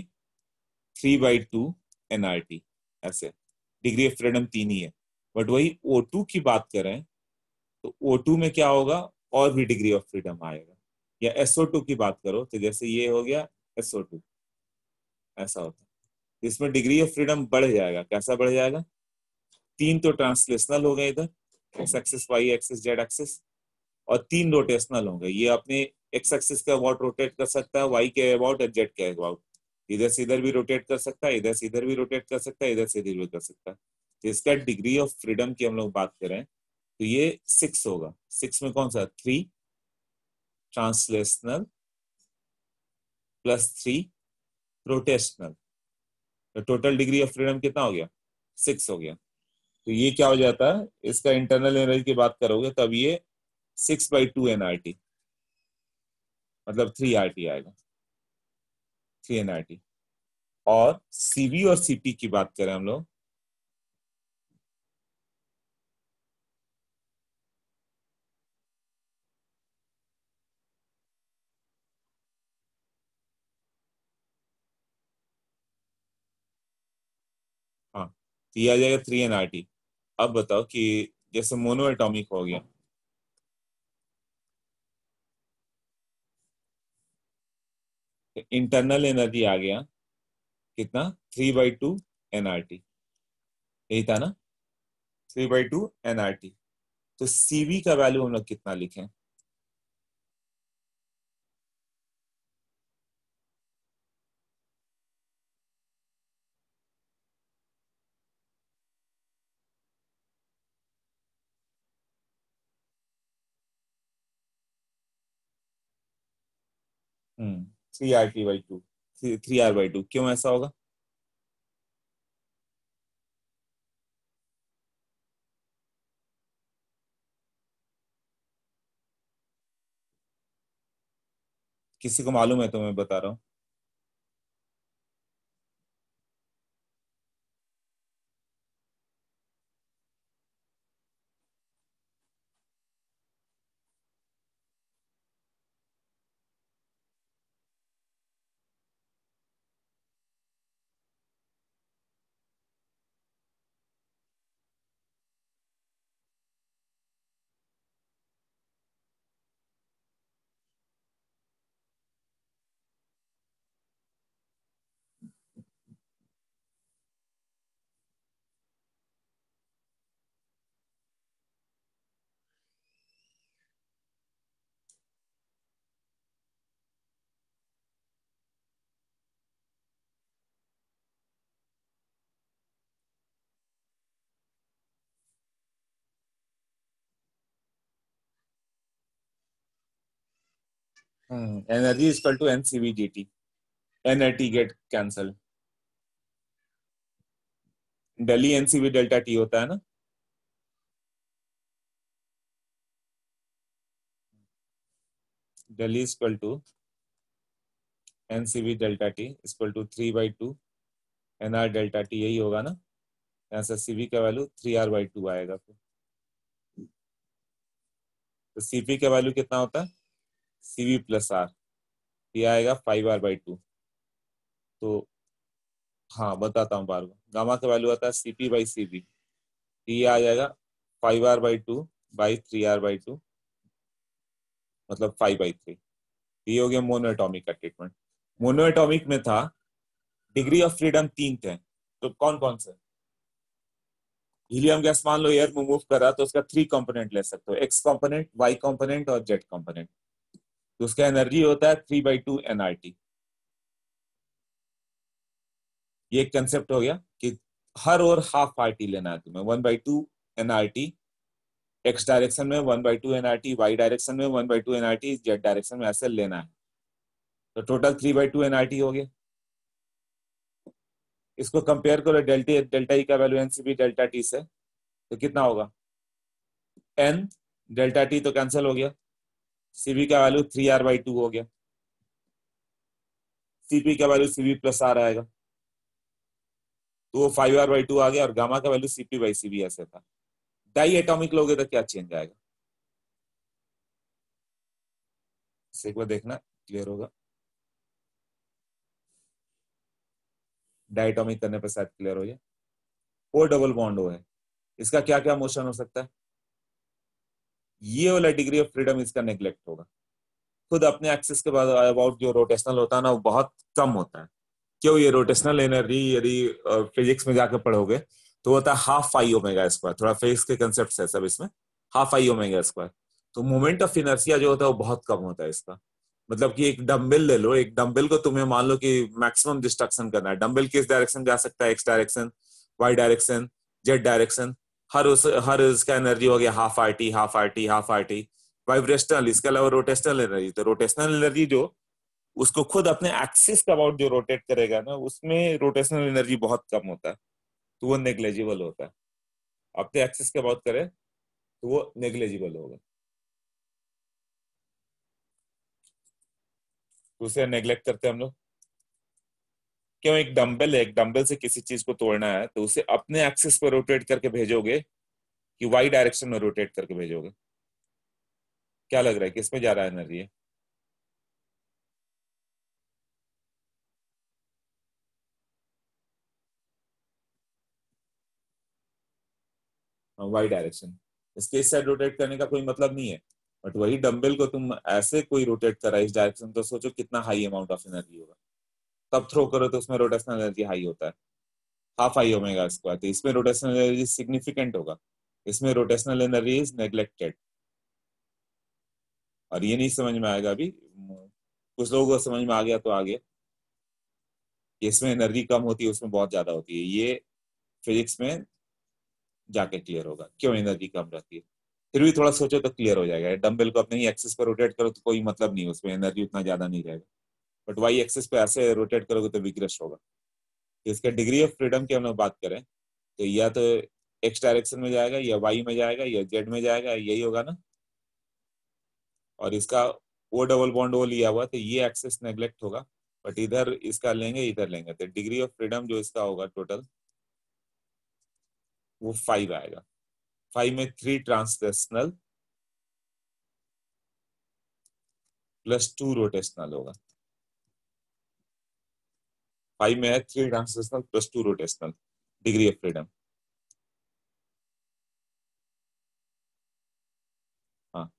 3/2 nRT। ऐसे डिग्री ऑफ फ्रीडम तीन ही है। बट वही O2 की बात करें तो O2 में क्या होगा, और भी डिग्री ऑफ फ्रीडम आएगा। या SO2 की बात करो तो जैसे ये हो गया SO2, ऐसा होता है। इसमें डिग्री ऑफ फ्रीडम बढ़ जाएगा। कैसा बढ़ जाएगा, तीन तो ट्रांसलेशनल हो गए इधर, X axis Y axis Z axis, और तीन रोटेशनल होंगे। ये अपने एक्स एक्सिस के अबाउट रोटेट कर सकता है, वाई के अबाउट और जेड के अबाउट। इधर से इधर भी रोटेट कर सकता है, इधर से इधर भी रोटेट कर सकता है, इधर से इधर भी कर सकता है। तो इसका डिग्री ऑफ फ्रीडम की हम लोग बात करें तो ये 6 होगा। 6 में कौन सा, 3 ट्रांसलेशनल प्लस 3 रोटेशनल। तो टोटल डिग्री ऑफ फ्रीडम कितना हो गया, 6 हो गया। तो ये क्या हो जाता है, इसका इंटरनल एनर्जी की बात करोगे तब ये 6/2 nRT, मतलब 3RT आएगा, 3 nRT। और सीवी और सीपी की बात करें हम लोग, हाँ, तो ये आ जाएगा 3 nRT। अब बताओ कि जैसे मोनो एटॉमिक हो गया, तो इंटरनल एनर्जी आ गया कितना, 3/2 nRT। यही था ना, 3/2 nRT। तो सीवी का वैल्यू हम लोग कितना लिखें। हम्म, 3RT/2, 3R/2। क्यों ऐसा होगा, किसी को मालूम है तो मैं बता रहा हूँ। Energy is equal to NCV/dt। NRT get cancel, del E NCV∆T होता है ना। Del E is equal to NCV∆T equal to 3/2 NR∆T, यही होगा ना। यहाँ से CV का वैल्यू 3R/2 आएगा। फिर तो CP का वैल्यू कितना होता है, CV प्लस R, ये आएगा 5R/2। तो हाँ बताता हूँ बार बार, गामा का वैल्यू आता है CP/CV, ये आ जाएगा 5R/2/3R/2, मतलब 5/3। ये हो गया मोनो एटॉमिक का ट्रीटमेंट। मोनो एटॉमिक में था डिग्री ऑफ फ्रीडम 3 थे, तो कौन कौन से? हीलियम गैस मान लो एयर में मूव कर रहा तो उसका 3 कंपोनेंट ले सकते हो, एक्स कंपोनेंट, वाई कंपोनेंट और जेड कंपोनेंट। तो उसका एनर्जी होता है 3/2 nRT। ये एक कंसेप्ट हो गया कि हर और हाफ आरटी लेना है तुम्हें, 1/2 nRT, एक्स डायरेक्शन में 1/2 nRT, वाई डायरेक्शन में 1/2 nRT, जेड डायरेक्शन में ऐसे लेना है। तो टोटल 3/2 nRT हो गया। इसको कंपेयर करो डेल्टा डेल्टा ई का वैल्यू एनसीबी डेल्टा टी से, तो कितना होगा? एन डेल्टा टी तो कैंसिल हो गया, सीबी का वैल्यू 3r/2 हो गया, सीपी का वैल्यू सीबी प्लस आर आएगा, तो वो 5r/2 आ गया, और गामा का वैल्यू CP/CB ऐसे था। डाई एटॉमिक लोगे तो क्या चेंज आएगा, इसे एक बार देखना, क्लियर होगा। डायटोमिक करने पर शायद क्लियर हो जाए। ओ डबल बॉन्ड ओ है, इसका क्या क्या मोशन हो सकता है? ये वाला डिग्री ऑफ फ्रीडम इसका नेग्लेक्ट होगा। खुद अपने एक्सिस के बाद अबाउट जो रोटेशनल होता है ना, वो बहुत कम होता है। क्यों? ये रोटेशनल एनर्जी यदि फिजिक्स में जाकर पढ़ोगे तो होता है हाफ आई ओमेगा स्क्वायर, थोड़ा फिजिक्स के कंसेप्ट है सब इसमें, हाफ आई ओमेगा स्क्वायर। तो मोमेंट ऑफ इनर्शिया जो होता है वो बहुत कम होता है इसका। मतलब कि एक डंबल ले लो, एक डंबल को तुम्हें मान लो कि मैक्सिमम डिस्ट्रक्शन करना है, डंबल किस डायरेक्शन जा सकता है? X direction, Y direction, Z direction. हर उसका एनर्जी हो गया half R T, half R T, half R T. Vibrational, इसके अलावा रोटेशनल एनर्जी, तो रोटेशनल एनर्जी जो उसको खुद अपने एक्सिस का अबाउट जो रोटेट करेगा ना, उसमें रोटेशनल एनर्जी बहुत कम होता है, तो वो नेग्लेजिबल होता है। अपने एक्सिस के अबाउट करे तो वो नेग्लेजिबल होगा, तो उसे नेग्लेक्ट करते हैं हम लोग। क्यों? एक डंबल है, एक डंबल से किसी चीज को तोड़ना है तो उसे अपने एक्सिस पर रोटेट करके भेजोगे कि वाई डायरेक्शन में रोटेट करके भेजोगे? क्या लग रहा है किसमें जा रहा है एनर्जी? Y direction. इसके इस साइड रोटेट करने का कोई मतलब नहीं है, बट वही डंबल को तुम ऐसे कोई रोटेट करा इस डायरेक्शन, तो सोचो कितना हाई अमाउंट ऑफ एनर्जी होगा। तब थ्रो करो तो उसमें रोटेशनल एनर्जी हाई होता है, हाफ आई ओमेगा स्क्वायर, तो इसमें रोटेशनल एनर्जी सिग्निफिकेंट होगा, इसमें रोटेशनल एनर्जी इज नेग्लेक्टेड। और ये नहीं समझ में आएगा अभी, कुछ लोगों को समझ में आ गया तो आ गया कि इसमें एनर्जी कम होती है, उसमें बहुत ज्यादा होती है, ये फिजिक्स में जाके क्लियर होगा क्यों एनर्जी कम रहती है। फिर भी थोड़ा सोचो तो क्लियर हो जाएगा। डंबल को अपने ही एक्सिस पर रोटेट करो तो कोई मतलब नहीं, उसमें एनर्जी उतना ज्यादा नहीं रहेगा, बट वाई एक्सिस पे ऐसे रोटेट करोगे तो विग्रेस होगा। तो इसका डिग्री ऑफ फ्रीडम की हम लोग बात करें तो या तो एक्स डायरेक्शन में जाएगा, या वाई में जाएगा, या जेड में जाएगा, यही होगा ना। और इसका ओ डबल बॉन्ड ओ लिया हुआ तो ये एक्सेस नेग्लेक्ट होगा, बट इधर इसका लेंगे, इधर लेंगे, तो डिग्री ऑफ फ्रीडम जो इसका होगा टोटल वो 5 आएगा। 5 में 3 ट्रांसलेशनल प्लस 2 रोटेशनल होगा। 5 में है 3 translational plus 2 rotational, degree of freedom. हाँ,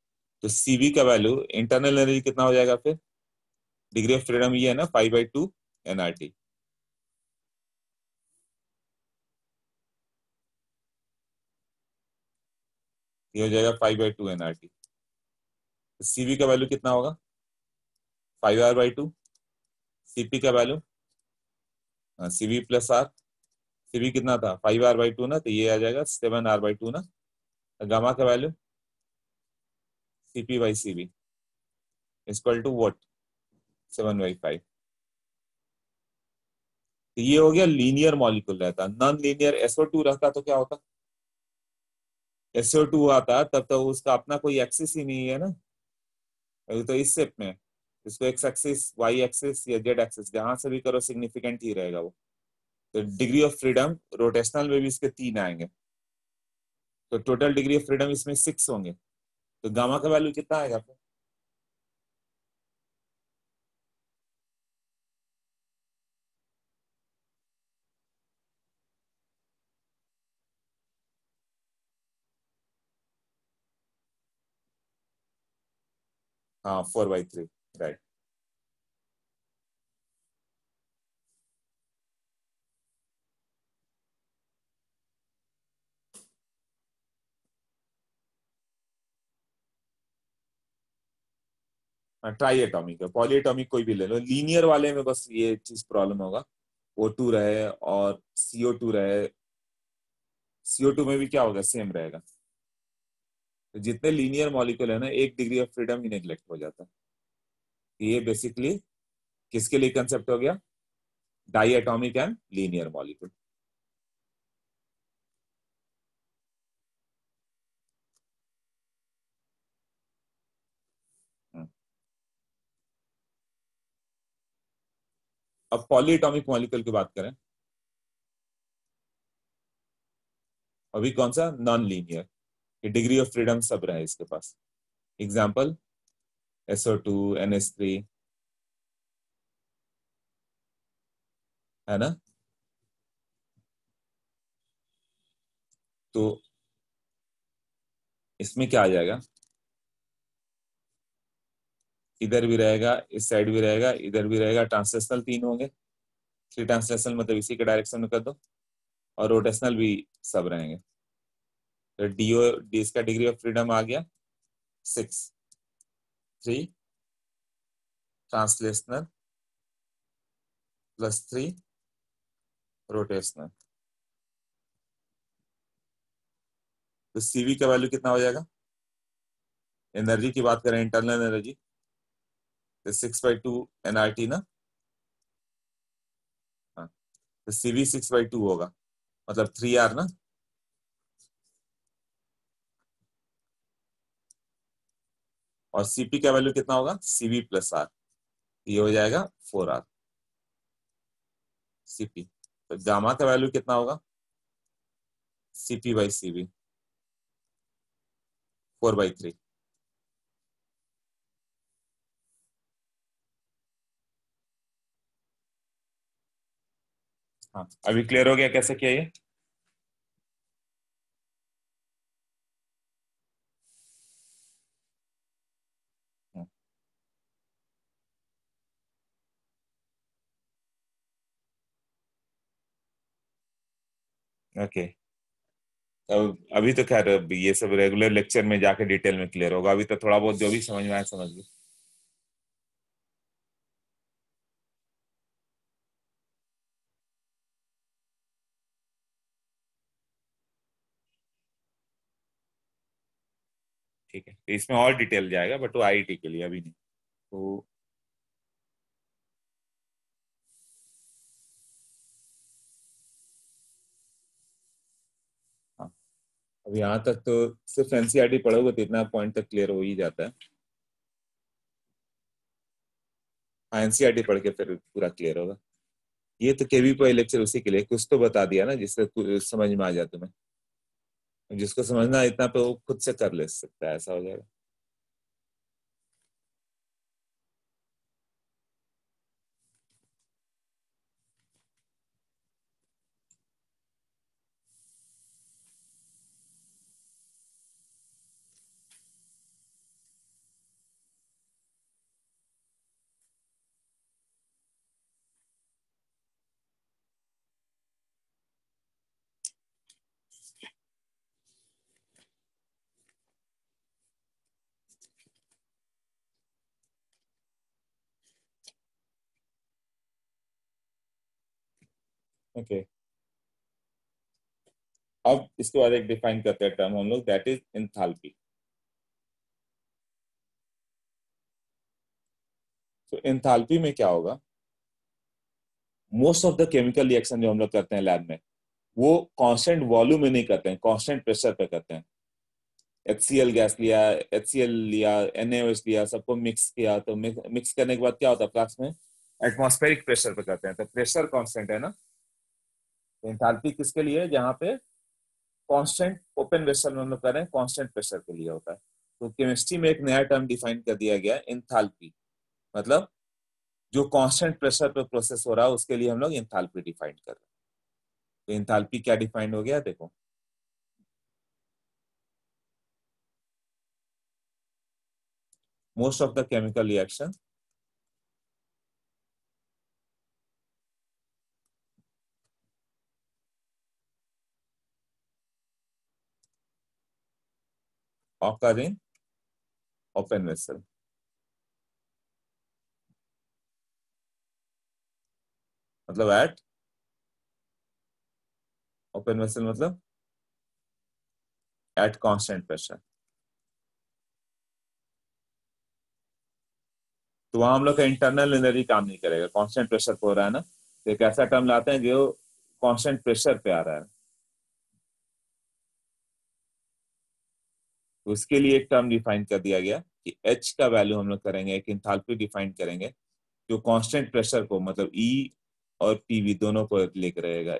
तो सीवी का वैल्यू इंटरनल एनर्जी कितना हो जाएगा फिर? डिग्री ऑफ फ्रीडम ये है ना 5/2 nRT, ये हो जाएगा 5/2 nRT। सीवी का वैल्यू कितना होगा? 5r/2। सीपी का value, CV plus R, CV कितना था? 5r/2 ना, तो ये आ जाएगा 7r/2 ना। गामा का value CP/CB equal to what? 7/5। तो ये हो गया लीनियर मॉलिक्यूल रहता। नॉन लीनियर SO2 रहता तो क्या होता? SO2 आता तब तो उसका अपना कोई एक्सिस ही नहीं है ना, अभी तो इस शेप में है। इसको एक्स एक्सिस, वाई एक्सिस या जेड एक्सिस जहां से भी करो सिग्निफिकेंट ही रहेगा वो। तो डिग्री ऑफ फ्रीडम रोटेशनल में भी इसके 3 आएंगे, तो टोटल डिग्री ऑफ फ्रीडम इसमें 6 होंगे। तो गामा का वैल्यू कितना आएगा फिर? हाँ 4/3, राइट। ट्राई एटॉमिक है, पॉली एटॉमिक कोई भी ले लो, लीनियर वाले में बस ये चीज प्रॉब्लम होगा, O2 रहे और CO2 रहे, CO2 में भी क्या होगा, सेम रहेगा। तो जितने लीनियर मॉलिक्यूल है ना, 1 degree of freedom he neglect हो जाता है। ये बेसिकली किसके लिए कंसेप्ट हो गया, diatomic and linear molecule. अब पॉली एटॉमिक मॉलिक्यूल की बात करें, अभी कौन सा, non linear, degree of freedom सब रहे इसके पास। एग्जाम्पल SO2, NH3, है ना। तो इसमें क्या आ जाएगा, इधर भी रहेगा, इस साइड भी रहेगा, इधर भी रहेगा, ट्रांसलेशनल 3 होंगे, 3 ट्रांसलेशनल मतलब इसी के डायरेक्शन में कर दो, और रोटेशनल भी सब रहेंगे। तो डी इसका डिग्री ऑफ फ्रीडम आ गया 6, 3 ट्रांसलेशनल प्लस 3 रोटेशनल। तो CV का वैल्यू कितना हो जाएगा, एनर्जी की बात करें, इंटरनल एनर्जी, तो 6/2 nRT ना। हाँ, तो CV 6/2 होगा, मतलब 3R ना। और CP का वैल्यू कितना होगा, CV प्लस R, ये हो जाएगा 4R CP। तो गामा का वैल्यू कितना होगा, CP/CV 4/3। हाँ, अभी क्लियर हो गया कैसे किया ये। ओके, अब अभी तो खैर अभी ये सब रेगुलर लेक्चर में जाके डिटेल में क्लियर होगा, अभी तो थोड़ा बहुत जो भी समझ में आया समझ लो। ठीक है, तो इसमें और डिटेल जाएगा, बट वो IIT के लिए, अभी नहीं। तो हाँ, अब यहाँ तक तो सिर्फ NCERT पढ़ोगे तो इतना पॉइंट तक क्लियर हो ही जाता है। हाँ, NCERT पढ़ के फिर पूरा क्लियर होगा। ये तो KVP लेक्चर उसी के लिए, कुछ तो बता दिया ना जिससे समझ में आ जाए तुम्हें, जिसको समझना है इतना पे वो खुद से कर ले सकता है, ऐसा हो जाएगा। ओके, अब इसके बाद एक डिफाइन करते हैं टर्म हम लोग, दैट इज एंथैल्पी। तो एंथैल्पी में क्या होगा, most of the chemical reaction जो हम लोग करते हैं लैब में, वो कांस्टेंट वॉल्यूम में नहीं करते हैं, कांस्टेंट प्रेशर पे करते हैं। HCl गैस लिया, HCl लिया, NaOH लिया, सबको मिक्स किया, तो मिक्स करने के बाद क्या होता है, फ्लास्क में एटमॉस्फेरिक प्रेशर पे करते हैं, तो प्रेशर कांस्टेंट है ना। तो एंथैल्पी किसके लिए है, जहाँ पे कांस्टेंट ओपन वेसल में हम लोग कर रहे हैं, कांस्टेंट प्रेशर के लिए होता है। तो केमिस्ट्री में एक नया टर्म डिफाइन कर दिया गया, एंथैल्पी, मतलब जो कांस्टेंट प्रेशर पे प्रोसेस हो रहा है उसके लिए हम लोग एंथैल्पी डिफाइन कर रहे हैं। तो एंथैल्पी क्या डिफाइंड हो गया, देखो, most of the chemical reaction occur in open vessel, मतलब एट ओपन वेसल मतलब एट कांस्टेंट प्रेशर। तो वहां हम लोग का इंटरनल एनर्जी काम नहीं करेगा, कांस्टेंट प्रेशर पे हो रहा है ना, तो एक ऐसा टर्म लाते हैं जो कांस्टेंट प्रेशर पे आ रहा है। तो उसके लिए एक टर्म डिफाइन कर दिया गया कि एच का वैल्यू हम लोग करेंगे, एक इंथैल्पी डिफाइन करेंगे जो कांस्टेंट प्रेशर को मतलब ई और पीवी दोनों को लेकर रहेगा,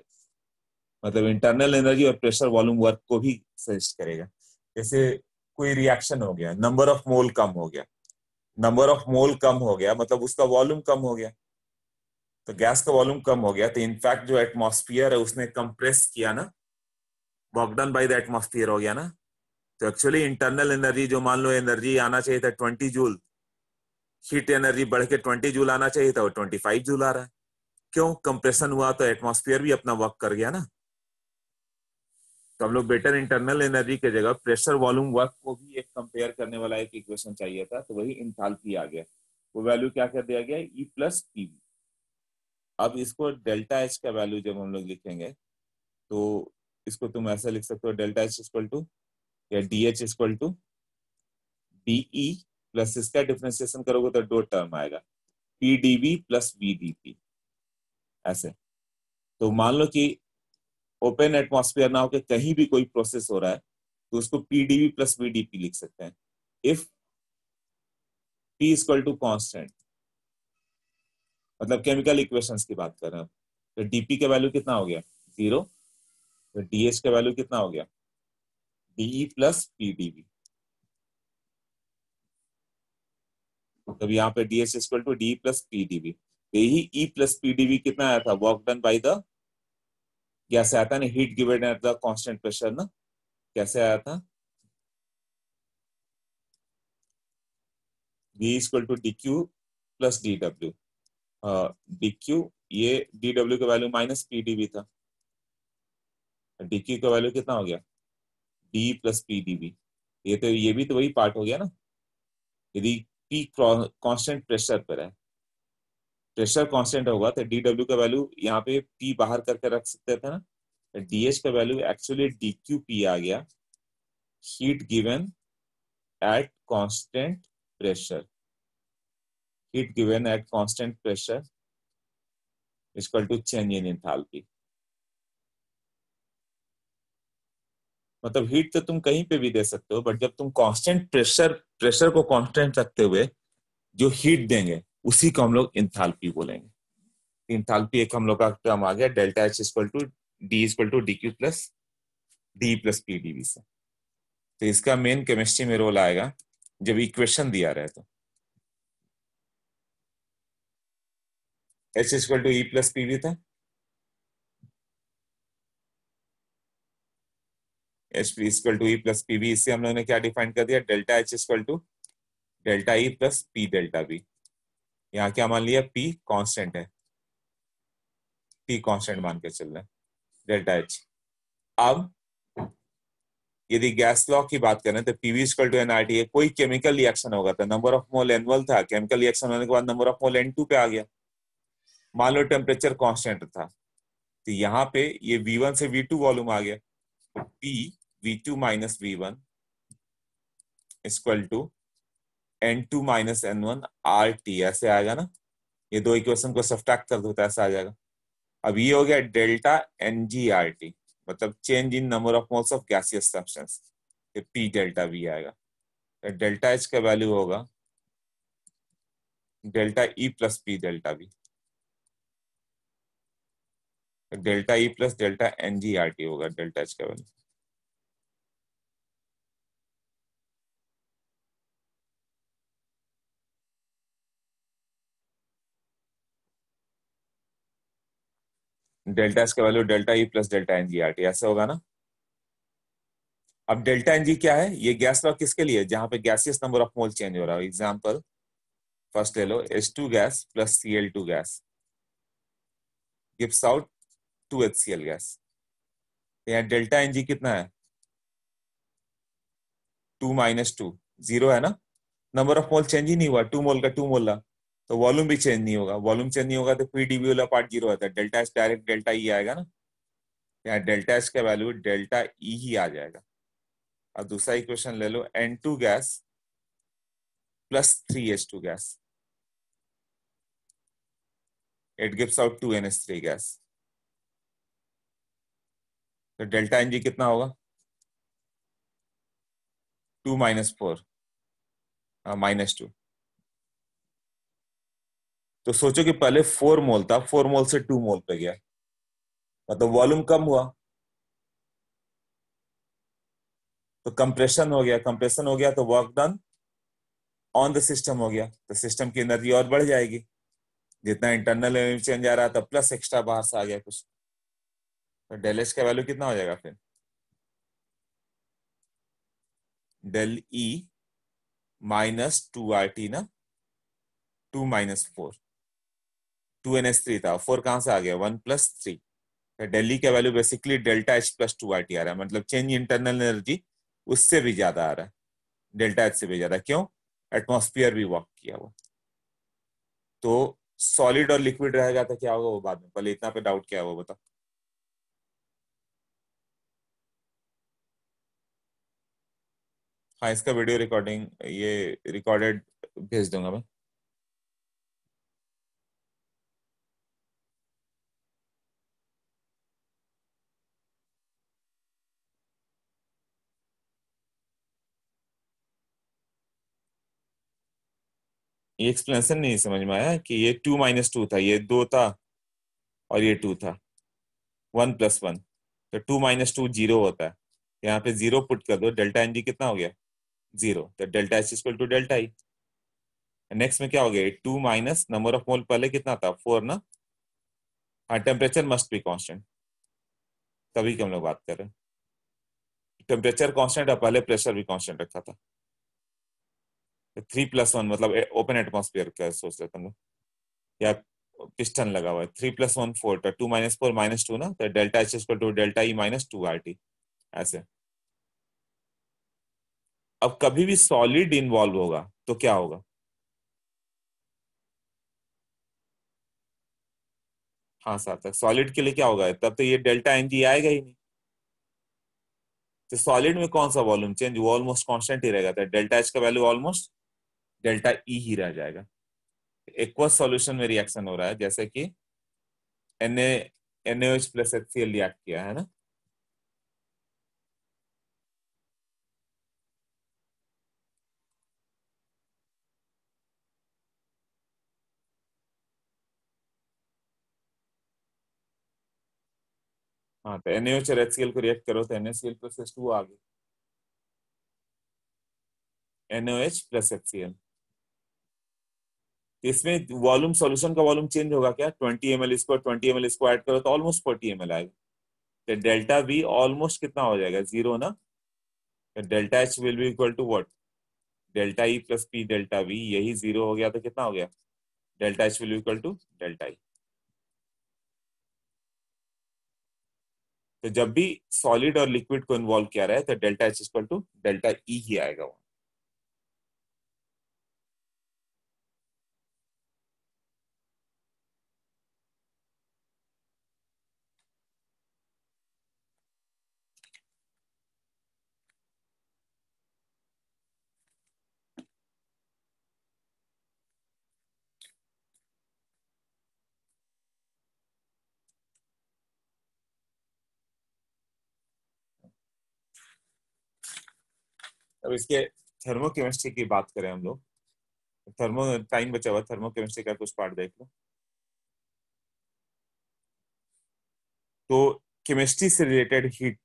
मतलब इंटरनल एनर्जी और प्रेशर वॉल्यूम वर्क को भी सजेस्ट करेगा। जैसे कोई रिएक्शन हो गया, नंबर ऑफ मोल कम हो गया, नंबर ऑफ मोल कम हो गया मतलब उसका वॉल्यूम कम हो गया। तो गैस का वॉल्यूम कम हो गया तो इनफैक्ट जो एटमॉस्फेयर है उसने कंप्रेस किया ना, work done by the atmosphere हो गया ना। तो एक्चुअली इंटरनल एनर्जी जो मान लो एनर्जी आना चाहिए था 20 जूल, हीट एनर्जी बढ़ के 20 जूल आना चाहिए था, वो 25 जूल आ रहा है। क्यों? कंप्रेशन हुआ तो एटमॉस्फेयर भी अपना वर्क कर गया ना। तो हम लोग बेटर इंटरनल एनर्जी के जगह प्रेशर वॉल्यूम वर्क को भी एक कंपेयर करने वाला एक इक्वेशन चाहिए था, तो वही इंथैल्पी आ गया। वो वैल्यू क्या कर दिया गया, ई प्लस पीवी। अब इसको डेल्टा एच का वैल्यू जब हम लोग लिखेंगे तो इसको तुम ऐसा लिख सकते हो, डेल्टा एच इक्वल टू या D H equal to DE plus इसका डिफरेंशिएशन करोगे तो दो टर्म आएगा, P DV plus V DP ऐसे। तो मान लो कि ओपन एटमॉस्फेयर ना होकर कहीं भी कोई प्रोसेस हो रहा है तो उसको पीडीवी प्लस वीडीपी लिख सकते हैं। If P equal to constant, मतलब केमिकल इक्वेशंस की बात कर रहे हैं, तो डीपी का वैल्यू कितना हो गया, 0। तो डीएच का वैल्यू कितना हो गया, डीई प्लस पीडीवी। तब यहाँ पे DH equal to D plus PDV. यही ई प्लस पीडीवी कितना आया था, वर्क डन बाय द, कैसे आया था ना, heat given at the constant pressure ना, कैसे आया था, V equal to D Q plus D W. D Q, ये डी डब्ल्यू का वैल्यू माइनस पी डीवी था, डी क्यू का वैल्यू कितना हो गया, डी प्लस पी डीवी। ये तो ये भी तो वही पार्ट हो गया ना। यदि पी कांस्टेंट प्रेशर पर है, प्रेशर कांस्टेंट होगा तो डी डब्ल्यू का वैल्यू यहाँ पे पी बाहर करके रख सकते थे ना, डी एच का value actually D Q P आ गया, heat given at constant pressure, heat given at constant pressure equal to change in enthalpy. मतलब हीट तो तुम कहीं पे भी दे सकते हो, बट जब तुम कांस्टेंट प्रेशर, प्रेशर को कांस्टेंट रखते हुए जो हीट देंगे उसी को हम लोग इंथैल्पी बोलेंगे। इंथैल्पी एक हम लोग का टर्म आ गया, delta H equal to D Q plus D plus P DV से। तो इसका मेन केमिस्ट्री में रोल आएगा जब इक्वेशन दिया रहे तो H equal to E plus PV था, H P equal to E plus PV. इससे हम लोगों ने क्या डिफाइन कर दिया, delta H equal to delta E plus P delta B. यहाँ क्या मान लिया, पी कांस्टेंट है, पी कांस्टेंट मान के चल रहे हैं, डेल्टा एच। अब यदि गैस लॉ की बात करें तो पीवी इक्वल टू एनआरटी है, कोई केमिकल रिएक्शन होगा तो नंबर ऑफ मोल एन1 था, केमिकल रिएक्शन होने के बाद नंबर ऑफ मोल एन2 पे आ गया। मान लो टेम्परेचर कांस्टेंट था तो यहाँ पे ये V1 से V2 वॉल्यूम आ गया, तो P V2 minus V1 equal to N2 minus N1 RT ऐसे आएगा ना। ये दो इक्वेशन को सब्ट्रैक्ट कर दो तो ऐसा आ जाएगा। अब ये हो गया डेल्टा NgRT, मतलब change in number of moles of gaseous substance, P delta V आएगा। तो डेल्टा H का वैल्यू होगा delta E plus P delta V, delta E plus delta NgRT होगा डेल्टा H का वैल्यू। डेल्टा एच का value delta E plus delta NgRT ऐसा होगा ना। अब डेल्टा Ng क्या है, ये गैस लॉ किसके लिए, जहां पे gaseous number of mole change हो रहा है। एग्जांपल फर्स्ट ले लो, H2 gas plus Cl2 gas gives out 2HCl gas. यहाँ डेल्टा Ng कितना है, 2 माइनस 2, 0 है ना, नंबर ऑफ मोल चेंज ही नहीं हुआ, 2 मोल का 2 मोल रहा। तो वॉल्यूम भी चेंज नहीं होगा, वॉल्यूम चेंज नहीं होगा तो पी डीवी वाला पार्ट जीरो आता है, delta H direct delta E आएगा ना, यहाँ डेल्टा एच का वैल्यू डेल्टा ई ही आ जाएगा। और दूसरा इक्वेशन ले लो, N2 gas plus 3H2 gas, it gives out 2NH3 gas. तो डेल्टा एनजी कितना होगा, 2 माइनस 4, -2। तो सोचो कि पहले 4 मोल था, 4 मोल से 2 मोल पे गया, मतलब वॉल्यूम कम हुआ, तो कंप्रेशन हो गया, कंप्रेशन हो गया तो work done on the system हो गया, तो सिस्टम की एनर्जी और बढ़ जाएगी, जितना इंटरनल एनर्जी चेंज आ रहा था प्लस एक्स्ट्रा बाहर से आ गया कुछ, तो डेल एच का वैल्यू कितना हो जाएगा फिर, डेल ई -2RT ना, 2 माइनस 4, 2NH3 था, 4 कहां से आ गया, 1 + 3, तो डेली का value basically delta H plus 2RT आ रहा है, मतलब चेंज इंटरनल एनर्जी उससे भी ज्यादा आ रहा है, डेल्टा एच से भी ज्यादा, क्यों, एटमॉस्फेयर भी वॉक किया वो। तो सॉलिड और लिक्विड रहेगा तो क्या होगा वो बाद में, पहले इतना पे डाउट क्या है वो बता। हाँ, इसका वीडियो रिकॉर्डिंग ये रिकॉर्डेड भेज दूंगा मैं। ये एक्सप्लेनेशन नहीं समझ में आया कि ये 2 - 2 था, ये 2 था और ये 2 था, 1 + 1, तो 2 - 2 0 होता है, यहाँ पे 0 पुट कर दो, डेल्टा एनजी कितना हो गया, 0, तो delta H equal to delta E. Next में क्या हो गया, 2 माइनस नंबर ऑफ मोल, पहले कितना था 4 ना, हाँ टेम्परेचर मस्ट बी कांस्टेंट, तभी की हम लोग बात कर रहे हैं, टेम्परेचर कांस्टेंट और पहले प्रेशर भी कांस्टेंट रखा था, 3 + 1 मतलब ओपन एटमॉस्फेयर का सोच रहे थे हम लोग, या पिस्टन लगा हुआ है, 3 + 1 4, तो 2 - 4 -2 ना, तो delta H equal to delta E -2RT ऐसे। अब कभी भी सॉलिड इन्वॉल्व होगा तो क्या होगा, हाँ सार्थक, सॉलिड के लिए क्या होगा, तब तो ये डेल्टा एनजी आएगा ही नहीं, तो सॉलिड में कौन सा वॉल्यूम चेंज, वो ऑलमोस्ट कांस्टेंट ही रहेगा, तो डेल्टा एच का वैल्यू ऑलमोस्ट डेल्टा ई ही रह जाएगा। एक्वस सॉल्यूशन में रिएक्शन हो रहा है, जैसे कि NaOH प्लस HCl रिएक्ट किया है ना, हाँ तो NaOH और HCl को रिएक्ट करो तो NaCl प्लस H2O आ गई, NaOH प्लस HCl। तो इसमें वॉल्यूम, सॉल्यूशन का वॉल्यूम चेंज होगा क्या, 20 ml इसको 20 ml इसको ऐड करो तो ऑलमोस्ट 40 ml आएगा, तो डेल्टा V ऑलमोस्ट कितना हो जाएगा, 0 ना, तो delta H will be equal to what, delta E plus P delta V, यही 0 हो गया तो कितना हो गया, delta H will be equal to delta E। तो जब भी सॉलिड और लिक्विड को इन्वॉल्व किया रहा है तो delta H equal to delta E ही आएगा वो। अब इसके थर्मोकेमिस्ट्री की बात करें हम लोग, थर्मो टाइम बचा हुआ, थर्मोकेमिस्ट्री का कुछ पार्ट देख लो। तो केमिस्ट्री से रिलेटेड हीट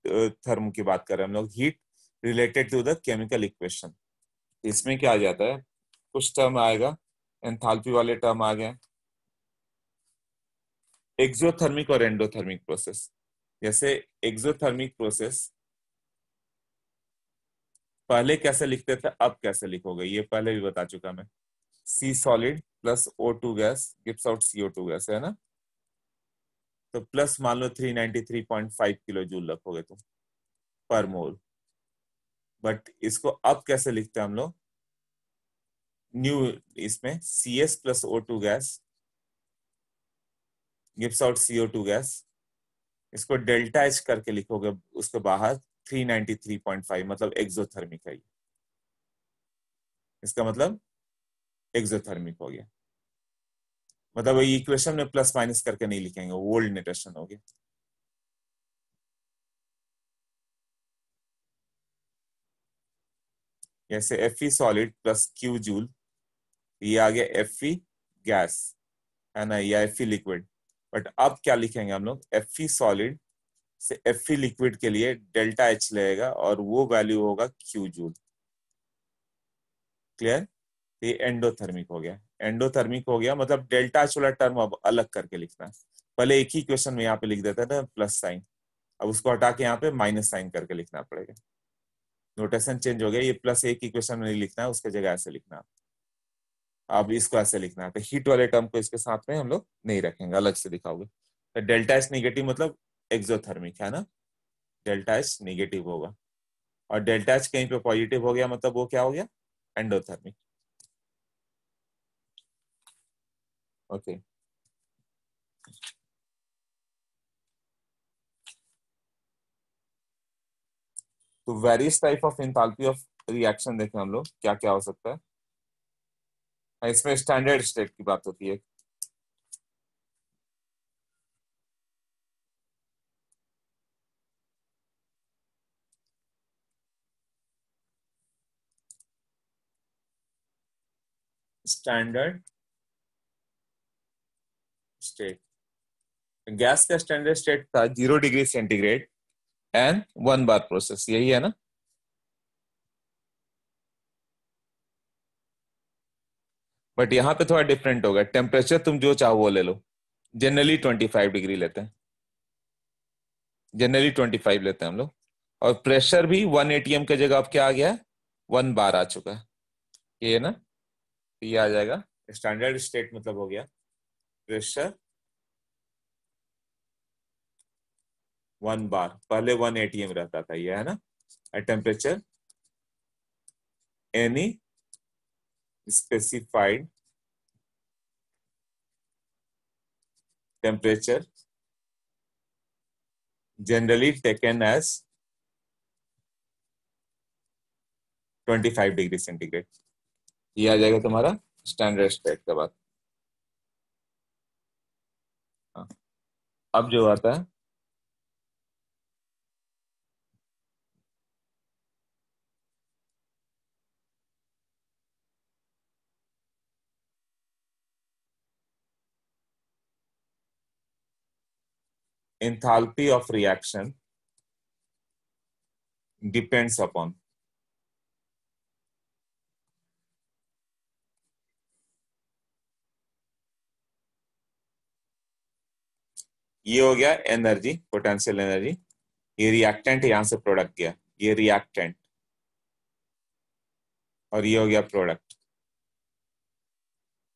थर्म की बात कर रहे हैं हम लोग, heat related to the chemical equation. इसमें क्या आ जाता है, कुछ टर्म आएगा, एंथैल्पी वाले टर्म आ गए, एक्सोथर्मिक और एंडोथर्मिक प्रोसेस। जैसे एक्सोथर्मिक प्रोसेस पहले कैसे लिखते थे, अब कैसे लिखोगे, ये पहले भी बता चुका मैं, C solid plus O2 gas gives out CO2 gas, है ना, तो प्लस मान लो 393.5 किलो जूल रखोगे तुम पर मोल, बट इसको अब कैसे लिखते हैं हम लोग, न्यू इसमें CS plus O2 gas gives out CO2 gas, इसको डेल्टा H करके लिखोगे उसके बाहर 393.5 मतलब एक्सोथर्मिक है ये, इसका मतलब एक्सोथर्मिक हो गया। मतलब ये इक्वेशन में प्लस माइनस करके नहीं लिखेंगे, ओल्ड नोटेशन हो गया। जैसे Fe solid plus Q joule, ये आ गया Fe गैस है ना, या Fe लिक्विड। बट अब क्या लिखेंगे हम लोग, Fe सॉलिड से Fe लिक्विड के लिए डेल्टा H लगेगा और वो वैल्यू होगा Q जूल। क्लियर? ये एंडोथर्मिक हो गया। एंडोथर्मिक हो गया मतलब डेल्टा H वाला टर्म अब अलग करके लिखना है। पहले एक ही क्वेश्चन में यहाँ पे लिख देता था प्लस साइन, अब उसको हटा के यहाँ पे माइनस साइन करके लिखना पड़ेगा। नोटेशन चेंज हो गया, ये प्लस एक ही क्वेश्चन में नहीं लिखना है, उसके जगह ऐसे लिखना है। अब इसको ऐसे लिखना है, तो हीट वाले टर्म को इसके साथ में हम लोग नहीं रखेंगे, अलग से दिखाओगे। तो डेल्टा H निगेटिव मतलब एक्सोथर्मिक है ना, डेल्टा H निगेटिव होगा। और डेल्टा H कहीं पे पॉजिटिव हो गया मतलब वो क्या हो गया, एंडोथर्मिक। ओके तो various type of enthalpy of reaction देखें हम लोग क्या क्या हो सकता है। इसमें स्टैंडर्ड स्टेट की बात होती है। स्टैंडर्ड स्टेट, गैस का स्टैंडर्ड स्टेट था 0 degree centigrade and 1 bar process, यही है ना। बट यहाँ पे थोड़ा डिफरेंट होगा, टेम्परेचर तुम जो चाहो वो ले लो। जनरली 25 डिग्री लेते हैं, जनरली 25 लेते हैं हम लोग। और प्रेशर भी 1 ATM के जगह अब क्या आ गया है, 1 बार आ चुका है, ये है ना। तो ये आ जाएगा स्टैंडर्ड स्टेट, मतलब हो गया प्रेशर 1 बार, पहले 1 ATM रहता था, ये है ना। Temperature any specified temperature generally taken as 25 degree centigrade, ये आ जाएगा तुम्हारा स्टैंडर्ड स्टेट का बात। हाँ। अब जो आता है enthalpy of reaction depends upon, ये हो गया एनर्जी, पोटेंशियल एनर्जी। ये रिएक्टेंट यहां से प्रोडक्ट गया, ये रिएक्टेंट, और ये हो गया प्रोडक्ट।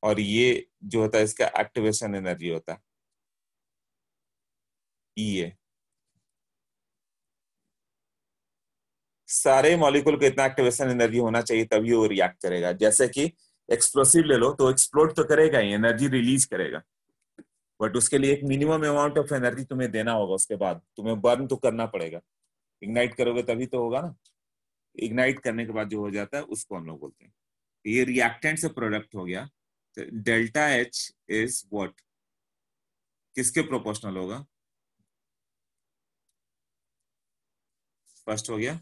और ये जो होता है इसका एक्टिवेशन एनर्जी होता है ये। सारे मॉलिक्यूल को इतना एक्टिवेशन एनर्जी होना चाहिए तभी वो रिएक्ट करेगा। जैसे कि एक्सप्लोसिव ले लो तो एक्सप्लोड तो करेगा ही, एनर्जी रिलीज करेगा, बट उसके लिए एक मिनिमम अमाउंट ऑफ एनर्जी तुम्हें देना होगा, उसके बाद तुम्हें बर्न तो करना पड़ेगा। इग्नाइट करोगे तभी तो होगा ना। इग्नाइट करने के बाद जो हो जाता है उसको हम लोग बोलते हैं। ये रिएक्टेंट से प्रोडक्ट हो गया। तो डेल्टा H इज व्हाट, किसके प्रोपोर्शनल होगा, फर्स्ट हो गया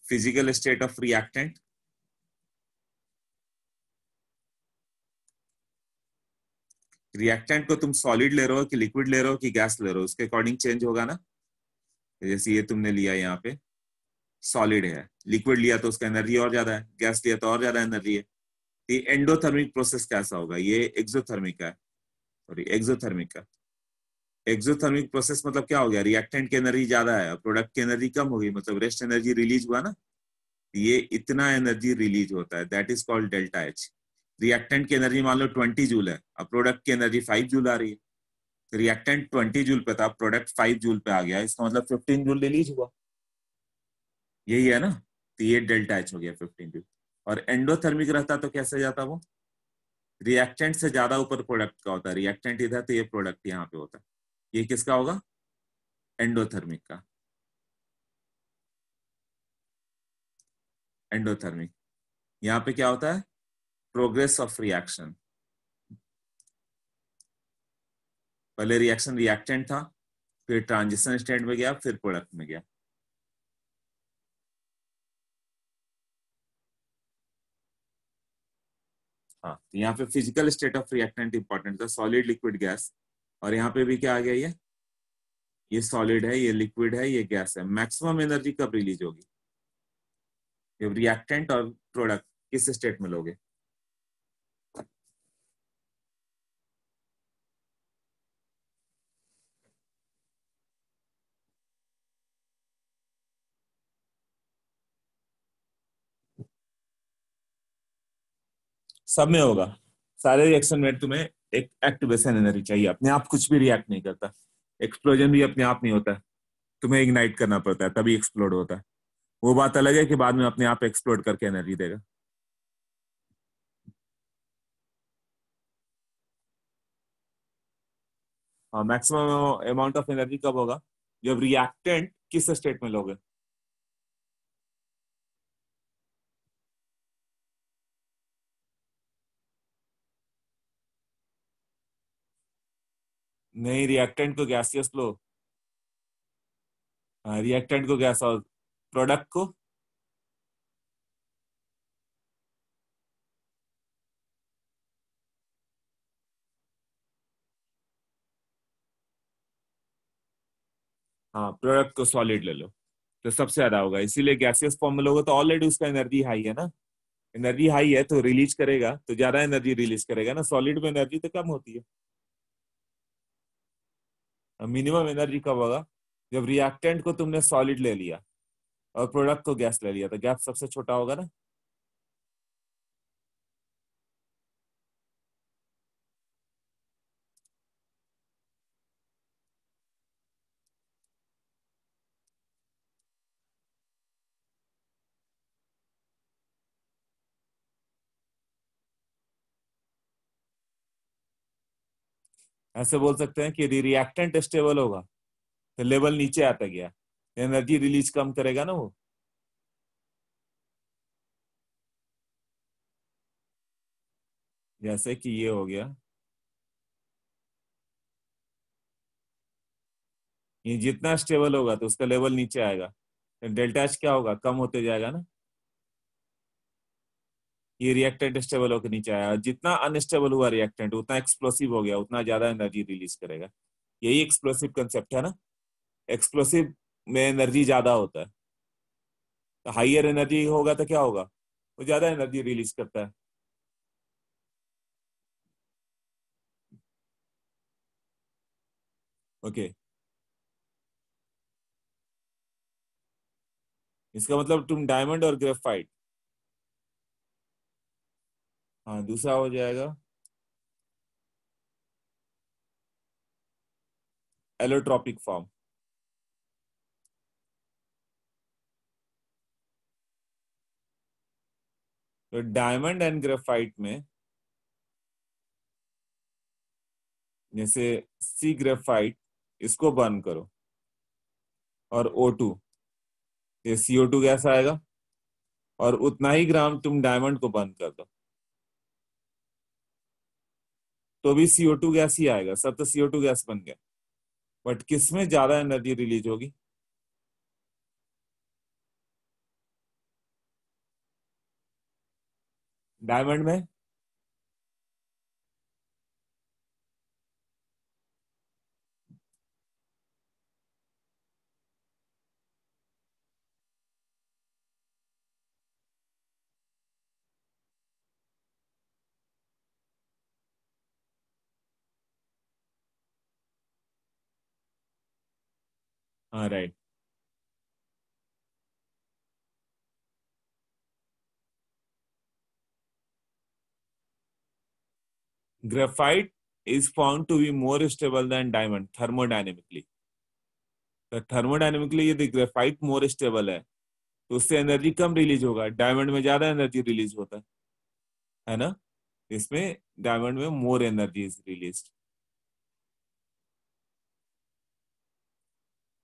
physical state of reactant, reactant को तुम सॉलिड ले रहे हो कि लिक्विड ले रहे हो कि गैस ले रहे हो, उसके अकॉर्डिंग चेंज होगा ना। जैसे ये तुमने लिया यहाँ पे सॉलिड है, लिक्विड लिया तो उसका एनर्जी और ज्यादा है, गैस लिया तो और ज्यादा एनर्जी है। ये एंडोथर्मिक प्रोसेस कैसा होगा, ये एक्सोथर्मिक का है, सॉरी एक्सोथर्मिक का। एक्सोथर्मिक प्रोसेस मतलब क्या हो गया, रिएक्टेंट की एनर्जी ज्यादा है, प्रोडक्ट की एनर्जी कम होगी, मतलब रेस्ट एनर्जी रिलीज हुआ ना। ये इतना एनर्जी रिलीज होता है, that is called delta H। Reactant की एनर्जी मान लो 20 जूल है, अब प्रोडक्ट की एनर्जी 5 जूल आ रही है। तो रिएक्टेंट 20 जूल पे था, प्रोडक्ट 5 जूल पे आ गया, इसका मतलब 15 जूल रिलीज हुआ, यही है ना। तो ये डेल्टा H हो गया 15 जूल। और एंडोथर्मिक रहता तो कैसे जाता वो, रिएक्टेंट से ज्यादा ऊपर प्रोडक्ट का होता है, रिएक्टेंट इधर तो ये प्रोडक्ट यहाँ पे होता है, ये किसका होगा, एंडोथर्मिक का, एंडोथर्मिक। यहाँ पे क्या होता है, प्रोग्रेस ऑफ रिएक्शन, पहले रिएक्शन रिएक्टेंट था, फिर ट्रांजिशन स्टेट में गया, फिर प्रोडक्ट में गया। हाँ, तो यहाँ पे physical state of reactant important था, सॉलिड लिक्विड गैस, और यहाँ पे भी क्या आ गया, ये सॉलिड है, ये लिक्विड है, ये गैस है। मैक्सिमम एनर्जी कब रिलीज होगी, जब रिएक्टेंट और प्रोडक्ट किस स्टेट में लोगे, सब में होगा, सारे रिएक्शन में तुम्हें एक एक्टिवेशन एनर्जी चाहिए, अपने आप कुछ भी रिएक्ट नहीं करता, एक्सप्लोजन भी अपने आप नहीं होता, तुम्हें इग्नाइट करना पड़ता है तभी एक्सप्लोड होता है। वो बात अलग है कि बाद में अपने आप एक्सप्लोड करके एनर्जी देगा। हाँ, मैक्सिमम अमाउंट ऑफ एनर्जी कब होगा, जब रिएक्टेंट किस स्टेट में लोगे, नहीं रिएक्टेंट को गैसियस लो, रिएक्टेंट को गैस और प्रोडक्ट को, हाँ प्रोडक्ट को सॉलिड ले लो, तो सबसे ज्यादा होगा, इसीलिए गैसियस फॉर्म में लोगे तो ऑलरेडी उसका एनर्जी हाई है ना, एनर्जी हाई है तो रिलीज करेगा, तो ज्यादा एनर्जी रिलीज करेगा ना, सॉलिड में एनर्जी तो कम होती है। मिनिमम एनर्जी कब होगा, जब रिएक्टेंट को तुमने सॉलिड ले लिया और प्रोडक्ट को गैस ले लिया, तो गैप सबसे छोटा होगा ना। ऐसे बोल सकते हैं कि रिएक्टेंट स्टेबल होगा तो लेवल नीचे आता गया, एनर्जी रिलीज कम करेगा ना वो। जैसे कि ये हो गया, ये जितना स्टेबल होगा तो उसका लेवल नीचे आएगा, तो डेल्टा एच क्या होगा, कम होते जाएगा ना। ये रिएक्टेंट स्टेबल होकर नीचे आया, जितना अनस्टेबल हुआ रिएक्टेंट उतना एक्सप्लोसिव हो गया, उतना ज्यादा एनर्जी रिलीज करेगा। यही एक्सप्लोसिव कंसेप्ट है ना, एक्सप्लोसिव में एनर्जी ज्यादा होता है, तो हाइयर एनर्जी होगा तो क्या होगा, वो ज्यादा एनर्जी रिलीज करता है। ओके, इसका मतलब तुम डायमंड और ग्रेफाइट, हाँ दूसरा हो जाएगा एलोट्रॉपिक फॉर्म। तो डायमंड एंड ग्रेफाइट में, जैसे सी ग्रेफाइट, इसको बर्न करो और O2, ये CO2 गैस आएगा, और उतना ही ग्राम तुम डायमंड को बर्न कर दो तो भी CO2 गैस ही आएगा, सब तो CO2 गैस बन गया, बट किसमें ज्यादा एनर्जी रिलीज होगी, डायमंड में। हाँ right, graphite is found to be more stable than diamond thermodynamically, तो थर्मोडायनेमिकली यदि ग्रेफाइट मोर स्टेबल है तो उससे एनर्जी कम रिलीज होगा, डायमंड में ज्यादा एनर्जी रिलीज होता है ना, इसमें डायमंड में मोर एनर्जी इज रिलीज,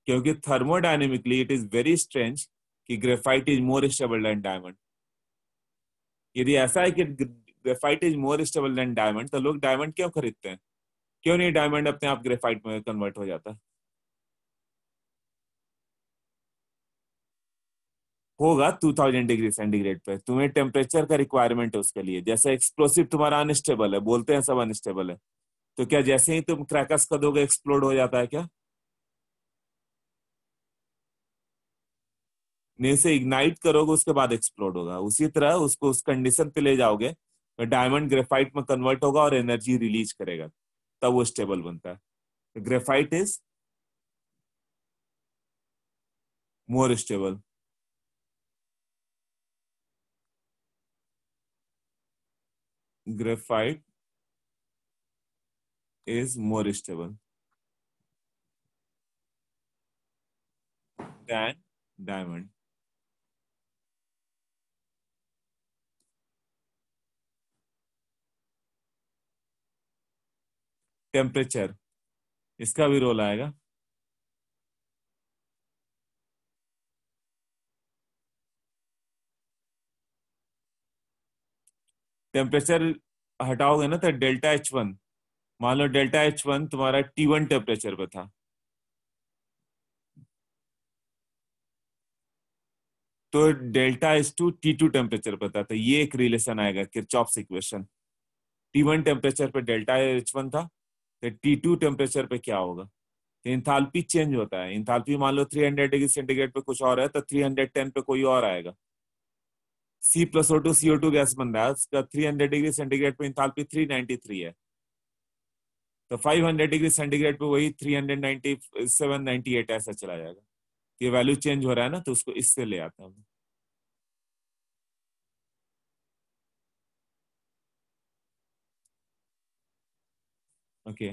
क्योंकि thermodynamically it is very strange कि graphite is more stable than diamond. यदि ऐसा है कि graphite is more stable than diamond, तो लोग डायमंड क्यों खरीदते हैं? क्यों नहीं डायमंड अपने आप ग्रेफाइट में कन्वर्ट हो जाता? होगा 2000 डिग्री सेंटीग्रेड पे। तुम्हें टेम्परेचर का रिक्वायरमेंट है उसके लिए। जैसे एक्सप्लोसिव तुम्हारा अनस्टेबल है, बोलते हैं सब अनस्टेबल है, तो क्या जैसे ही तुम क्रैकर्स कर दोगे एक्सप्लोड हो जाता है क्या? नहीं, से इग्नाइट करोगे उसके बाद एक्सप्लोड होगा। उसी तरह उसको उस कंडीशन पे ले जाओगे तो डायमंड ग्रेफाइट में कन्वर्ट होगा और एनर्जी रिलीज करेगा, तब वो स्टेबल बनता है। Graphite is more stable. Graphite is more stable than diamond. Temperature, इसका भी रोल आएगा। टेम्परेचर हटाओगे ना तो डेल्टा H1, मान लो डेल्टा H1 तुम्हारा T1 टेम्परेचर पे था, तो डेल्टा H2 T2 टेम्परेचर पे था, तो ये एक रिलेशन आएगा किरचॉफ्स इक्वेशन। T1 टेम्परेचर पे डेल्टा H1 था, तो T2 टेम्परेचर पे क्या होगा? तो इंथाल्पी चेंज होता है। इंथाल्पी मान लो 300 डिग्री सेंटीग्रेड पे कुछ और है, तो 310 पे कोई और आएगा। C+O2 CO2 गैस बन रहा है, उसका 300 डिग्री सेंटीग्रेड पे इंथाल्पी 393 है, तो 500 डिग्री सेंटीग्रेड पे वही 397 98 ऐसा चला जाएगा। ये वैल्यू चेंज हो रहा है ना, तो उसको इससे ले आता हूँ। ओके,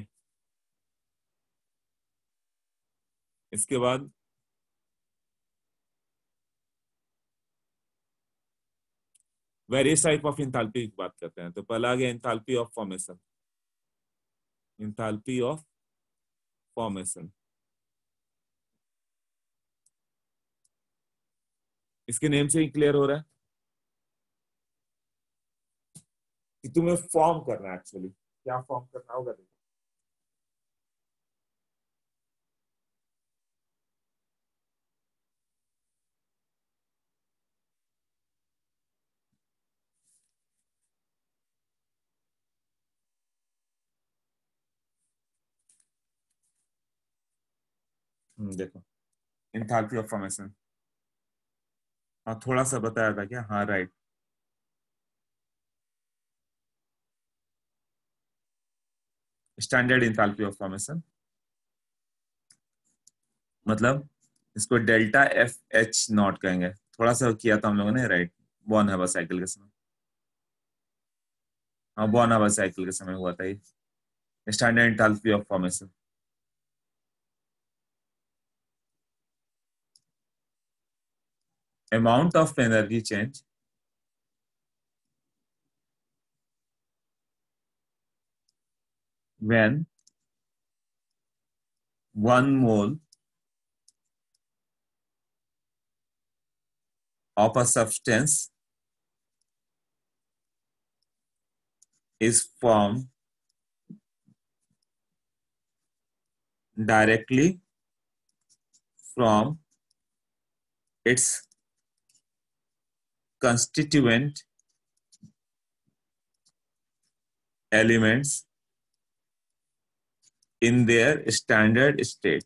इसके बाद वेरियस टाइप ऑफ इंथाल्पी की बात करते हैं। तो पहला आ गया enthalpy of formation. Enthalpy of formation, इसके नेम से ही क्लियर हो रहा है कि तुम्हें फॉर्म करना है। एक्चुअली क्या फॉर्म करना होगा, देखो। देखो, इंथाल्पी ऑफ फॉर्मेशन, हाँ थोड़ा सा बताया था क्या? हाँ right. Standard enthalpy of formation मतलब इसको डेल्टा FH0 कहेंगे। थोड़ा सा किया था हम लोगों ने, राइट। बॉर्न हवा साइकिल के समय, हाँ बॉर्न हवा साइकिल के समय हुआ था ये। Standard enthalpy of formation, amount of energy change when 1 mole of a substance is formed directly from its constituent elements in their standard state.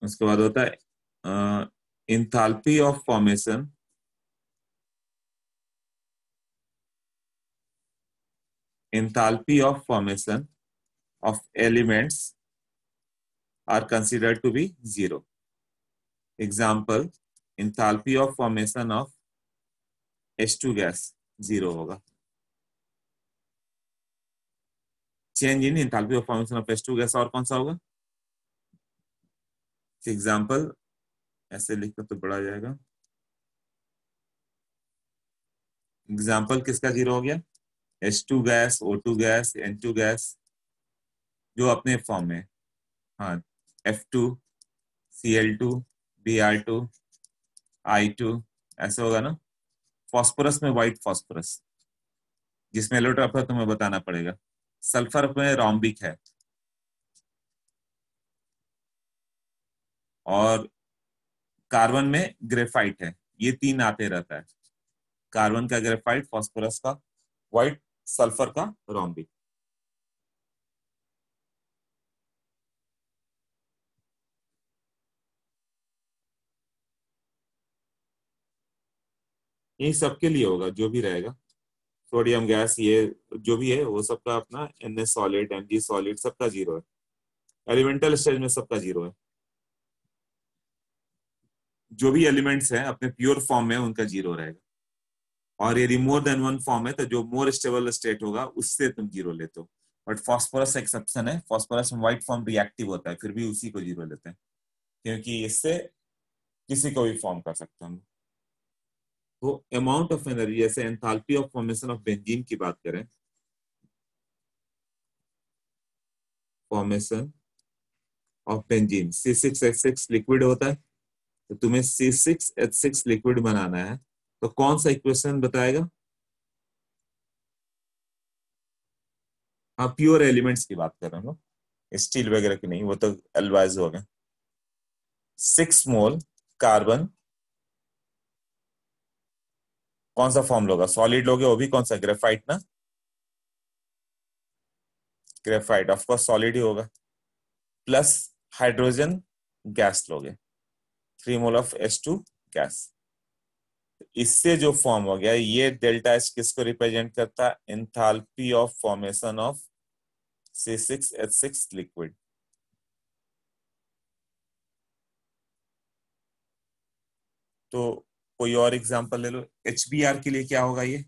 उसके बाद होता है enthalpy of formation, enthalpy of formation of elements are considered to be zero. Example, enthalpy of formation of H2 gas 0 होगा। Change in enthalpy of formation of H2 gas और कौन सा होगा? एग्जाम्पल ऐसे लिखकर तो बड़ा जाएगा। एग्जाम्पल किसका 0 हो गया? H2 gas, O2 gas, N2 gas जो अपने फॉर्म में। हाँ, F2, Cl2, Br2, I2 ऐसे होगा ना। फॉस्फोरस में व्हाइट फॉस्फोरस, जिसमें एलोट्रॉप है तुम्हें बताना पड़ेगा। सल्फर में रोम्बिक है, और कार्बन में ग्रेफाइट है। ये तीन आते रहता है, कार्बन का ग्रेफाइट, फास्फोरस का व्हाइट, सल्फर का रोम्बिक। ये सबके लिए होगा जो भी रहेगा। सोडियम गैस, ये जो भी है वो सबका अपना Na सॉलिड, Mg सॉलिड सबका 0 है। एलिमेंटल स्टेज में सबका 0 है। जो भी एलिमेंट्स हैं अपने प्योर फॉर्म में उनका 0 रहेगा। और यदि मोर देन वन फॉर्म है तो जो मोर स्टेबल स्टेट होगा उससे तुम 0 लेते हो। बट फॉस्फोरस एक्सेप्शन है, फॉस्फोरस में व्हाइट फॉर्म रिएक्टिव होता है, फिर भी उसी को 0 लेते हैं, क्योंकि इससे किसी को भी फॉर्म कर सकते हैं। तो अमाउंट ऑफ एनर्जी, जैसे enthalpy of formation of benzene की बात करें, formation of benzene, C6H6 liquid होता है, तो तुम्हें C6H6 लिक्विड बनाना है, तो कौन सा इक्वेशन बताएगा? हाँ, प्योर एलिमेंट्स की बात कर रहे हो, स्टील वगैरह की नहीं, वो तो एल्वाइज हो गए। 6 मोल कार्बन, कौन सा फॉर्म लोगा? सॉलिड लोगे, वो भी कौन सा? ग्रेफाइट ना, ग्रेफाइट ऑफकोर्स सॉलिड ही होगा। प्लस हाइड्रोजन गैस लोगे, 3 मोल ऑफ H2 गैस। इससे जो फॉर्म हो गया, ये डेल्टा H किसको रिप्रेजेंट करता है? Enthalpy of formation of C6H6 liquid. तो कोई और एग्जांपल ले लो। HBr के लिए क्या होगा? ये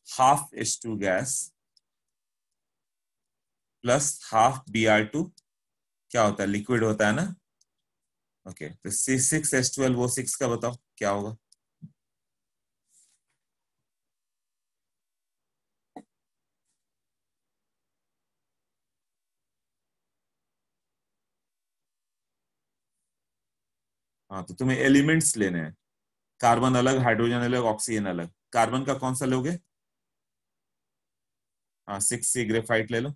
half H2 gas plus half Br2 क्या होता है? लिक्विड होता है ना। ओके, तो C6H12O6 का बताओ क्या होगा? हाँ, तो तुम्हें एलिमेंट्स लेने हैं, कार्बन अलग, हाइड्रोजन अलग, ऑक्सीजन अलग। कार्बन का कौन सा लोगे? हाँ, 6C ग्रेफाइट ले लो।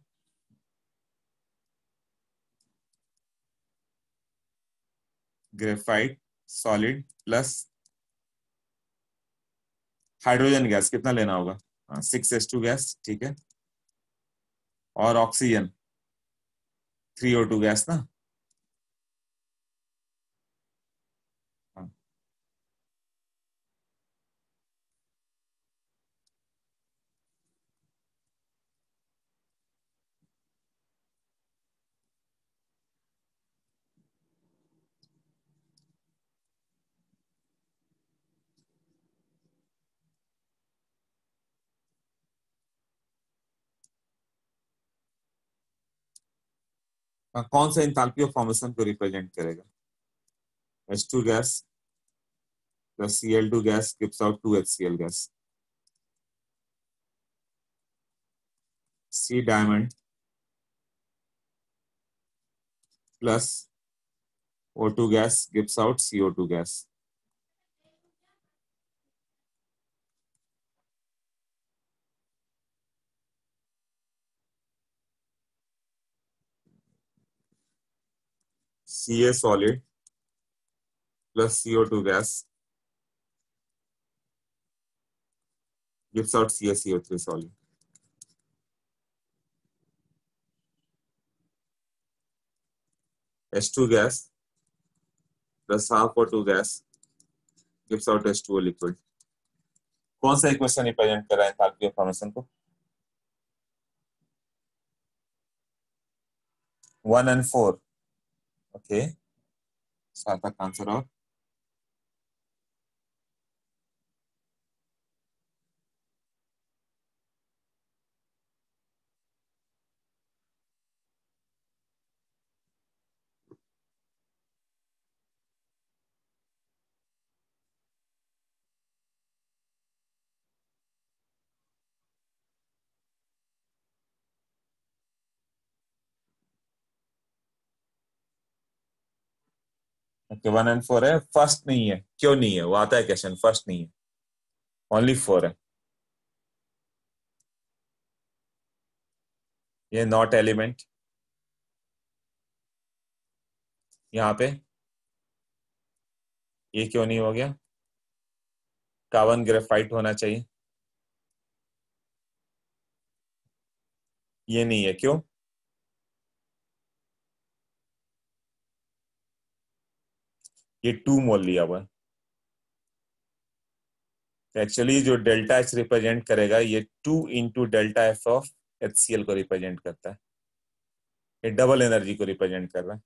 Graphite solid plus hydrogen gas कितना लेना होगा? हाँ, 6H2 गैस, ठीक है। और ऑक्सीजन 3O2 गैस ना। हाँ, कौन सा एंथैल्पी ऑफ फॉर्मेशन को रिप्रेजेंट करेगा? H2 gas plus Cl2 gas gives out 2HCl gas. C diamond plus O2 gas gives out CO2 gas. Ca solid plus CO2 gas gives out CaCO3 solid. H2 gas plus half O2 gas gives out H2O liquid. कौन सा इक्वेशन रिप्रेजेंट कर रहा है एंथैल्पी ऑफ फॉर्मेशन को? 1 and 4। ओके, सार्थक आंसर। और ओके 1 and 4 है, फर्स्ट नहीं है, क्यों नहीं है? वो आता है क्वेश्चन, फर्स्ट नहीं है, ओनली 4 है। ये नॉट एलिमेंट, यहाँ पे ये क्यों नहीं हो गया? कार्बन ग्रेफाइट होना चाहिए, ये नहीं है, क्यों? ये 2 मोल लिया हुआ है। एक्चुअली जो डेल्टा एच रिप्रेजेंट करेगा, ये 2 into delta F of HCl को रिप्रेजेंट करता है। ये डबल एनर्जी को रिप्रेजेंट कर रहा है।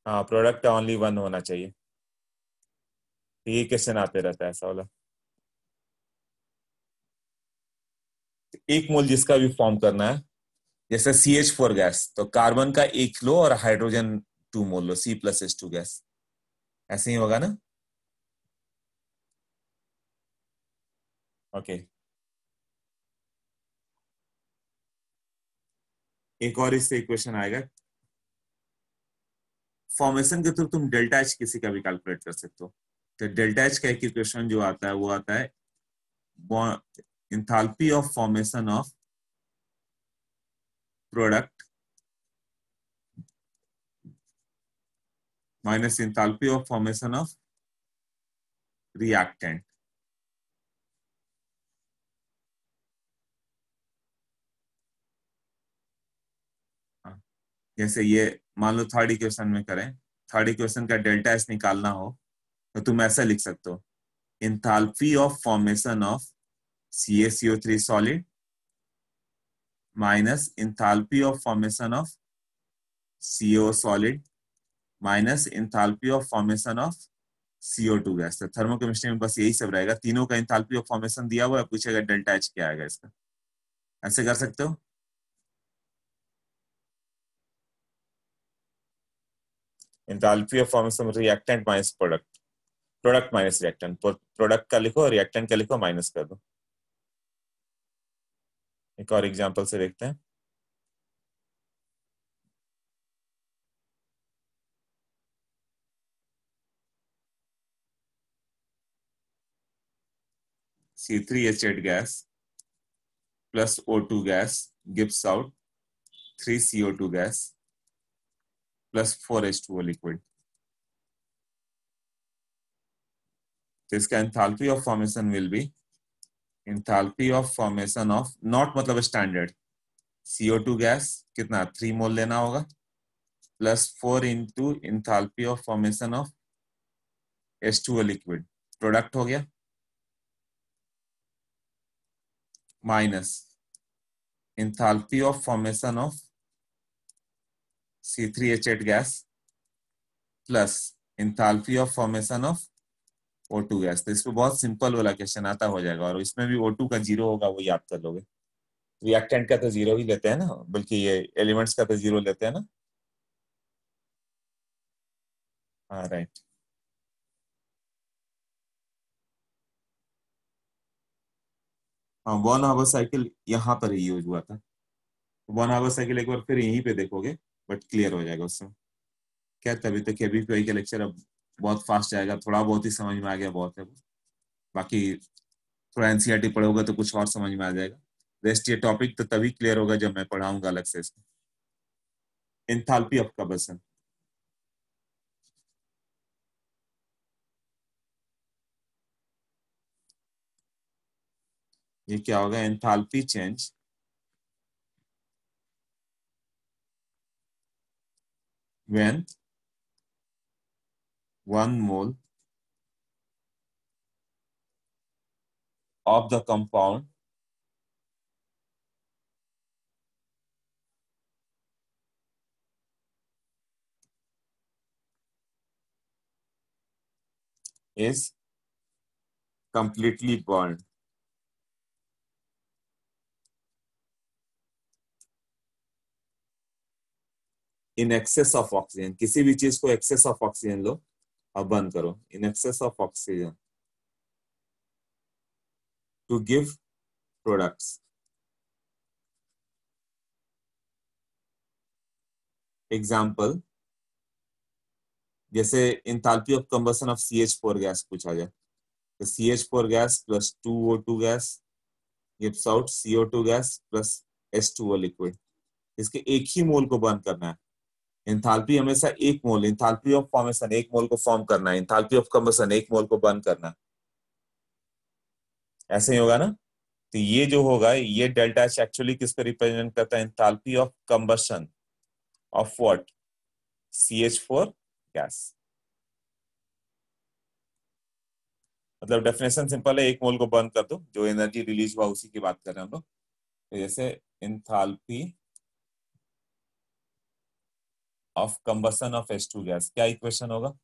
हाँ, प्रोडक्ट का ओनली 1 होना चाहिए। ये क्वेश्चन आते रहता है ऐसा वाला। एक मोल जिसका भी फॉर्म करना है, जैसे CH4 गैस, तो कार्बन का 1 लो और हाइड्रोजन 2 मोल लो, C+H2 गैस, ऐसे ही होगा ना? ओके, एक और इससे इक्वेशन आएगा। फॉर्मेशन के थ्रू तुम डेल्टा एच किसी का भी कैलकुलेट कर सकते हो। तो डेल्टा एच का एक इक्वेशन जो आता है वो आता है enthalpy of formation of product minus enthalpy of formation of reactant. जैसे ये मान लो थर्ड इक्वेशन में करें, थर्ड इक्वेशन का डेल्टा एच निकालना हो तो तुम ऐसा लिख सकते हो, enthalpy of formation of CaCO3 solid minus enthalpy of formation of CO solid minus enthalpy of formation of CO2 gas. तो थर्मोकेमिस्ट्री में बस यही सब रहेगा, तीनों का इंथैल्पी ऑफ फॉर्मेशन दिया हुआ है, पूछेगा डेल्टा एच क्या आएगा इसका। ऐसे कर सकते हो। Enthalpy of formation reactant minus product, product minus reactant, product का लिखो, रिएक्टेंट का लिखो, माइनस कर दो। एक और एग्जांपल से देखते हैं। C3H8 gas plus O2 gas gives out 3CO2 gas plus 4H2O liquid। तो इसका enthalpy of formation will be enthalpy of formation of, not मतलब स्टैंडर्ड, CO2 गैस कितना 3 मोल लेना होगा plus 4 into enthalpy of formation of H2O liquid, product हो गया, minus enthalpy of formation of C3H8 gas plus enthalpy of formation of O2 gas. तो इसमें बहुत सिंपल वाला क्वेश्चन आता हो जाएगा, और इसमें भी O2 का जीरो होगा, वो याद कर लोगे। रिएक्टेंट का तो जीरो ही लेते हैं ना, बल्कि ये एलिमेंट्स का तो जीरो लेते हैं ना। हाँ राइट। हाँ, वन हावर साइकिल यहाँ पर ही यूज हुआ था। वन हावर साइकिल एक बार फिर यहीं पे देखोगे, बट क्लियर हो जाएगा उससे। क्या तभी तो KVPI का लेक्चर अब बहुत फास्ट जाएगा, थोड़ा बहुत ही समझ में आ गया बहुत है वो। बाकी थोड़ा NCERT पढ़ोगे तो कुछ और समझ में आ जाएगा। रेस्ट ये टॉपिक तो तभी क्लियर होगा जब मैं पढ़ाऊंगा अलग से इसको। एंथैल्पी ऑफ कंबशन, ये क्या होगा? Enthalpy change when 1 mole of the compound is completely burned in excess of oxygen। किसी भी चीज को excess of oxygen लो, अब बंद करो, in excess of oxygen to give products। Example जैसे enthalpy of combustion of CH4 gas पूछा जाए तो CH4 gas plus 2O2 gas gives out CO2 gas plus H2O liquid. इसके एक ही मोल को बर्न करना है। एंथैल्पी हमेशा एक मोल, एंथैल्पी ऑफ फॉर्मेशन एक मोल को फॉर्म करना है, एंथैल्पी ऑफ कंबशन एक मोल को बर्न करना है। ऐसे ही होगा ना। तो ये जो होगा ये डेल्टा एच एक्चुअली किसको रिप्रेजेंट करता है? Enthalpy of combustion of what? CH4 gas. मतलब डेफिनेशन सिंपल है, एक मोल को बर्न कर दो, जो एनर्जी रिलीज हुआ उसी की बात कर रहे हैं हम लोग। तो जैसे enthalpy of combustion of H2 gas, क्या इक्वेशन होगा?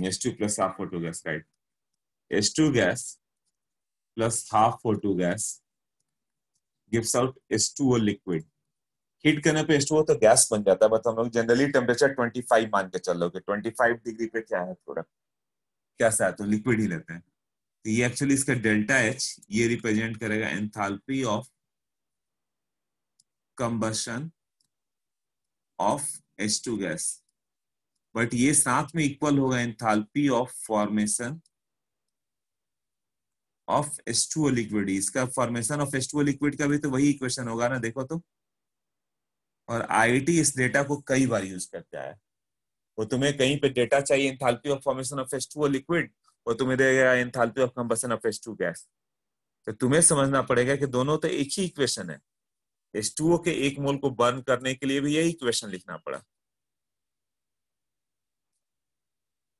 H2 plus half O2 gas, right. H2 gas plus half O2 gas gives out H2O liquid. Heat करने पे H2O तो गैस बन जाता है, बट हम लोग जनरली टेम्परेचर 25 मान के चल रहे हो कि 25 डिग्री पे क्या है, थोड़ा क्या सा है, तो लिक्विड ही लेते हैं। तो ये एक्चुअली इसका डेल्टा एच ये रिप्रेजेंट करेगा enthalpy of combustion of H2 gas, but ये साथ में इक्वल होगा enthalpy of formation of H2O liquid. इसका फॉर्मेशन ऑफ H2O लिक्विड का भी तो वही इक्वेशन होगा ना, देखो तो। और आईआईटी इस डेटा को कई बार यूज करके आया है। वो तुम्हें कहीं पे डेटा चाहिए enthalpy of formation of H2O liquid, वो तुम्हें देगा enthalpy of combustion of H2 gas. तो तुम्हें समझना पड़ेगा कि दोनों तो एक ही इक्वेशन है। H2O के एक मोल को बर्न करने के लिए भी यही इक्वेशन लिखना पड़ा।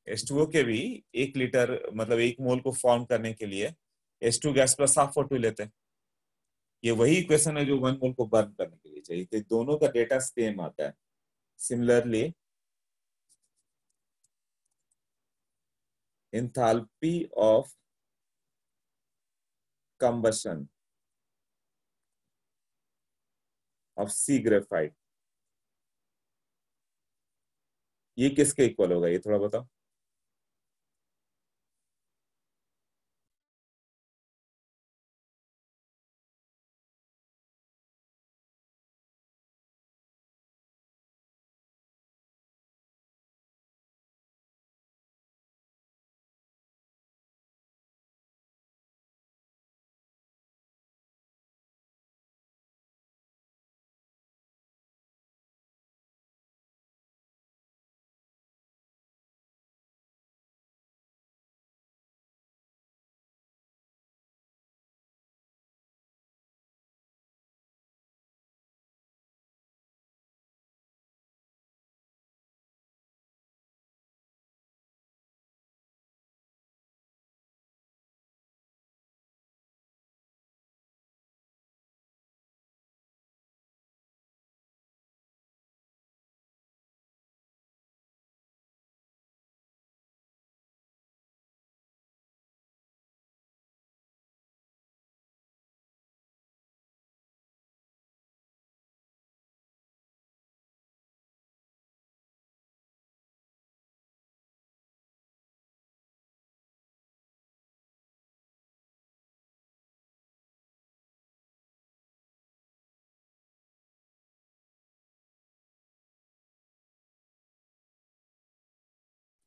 H2O के भी 1 लीटर मतलब एक मोल को फॉर्म करने के लिए H2 gas plus half O2 लेते हैं। ये वही इक्वेशन है जो 1 मोल को बर्न करने के लिए चाहिए, तो दोनों का डेटा सेम आता है। Similarly enthalpy of combustion of C graphite, ये किसके इक्वल होगा, ये थोड़ा बताओ।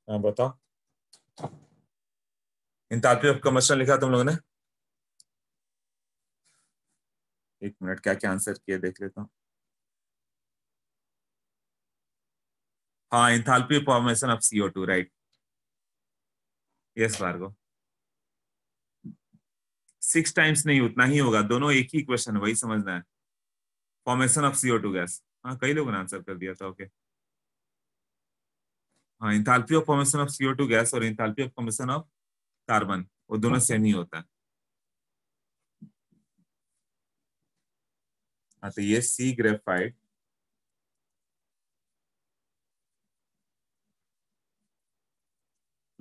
हाँ बताओ। एंथैल्पी ऑफ कंबशन लिखा तुम लोगों ने? एक मिनट, क्या क्या आंसर किए देख लेता हूँ। हाँ, enthalpy formation of CO2, right. Yes Bhargava. 6 times नहीं, उतना ही होगा, दोनों एक ही इक्वेशन, वही समझना है। फॉर्मेशन ऑफ CO2 गैस, हाँ कई लोगों ने आंसर कर दिया था, ओके। हाँ, enthalpy of formation of CO2 gas और enthalpy of formation of carbon, वो दोनों सेम ही होता है। हाँ, तो ये C graphite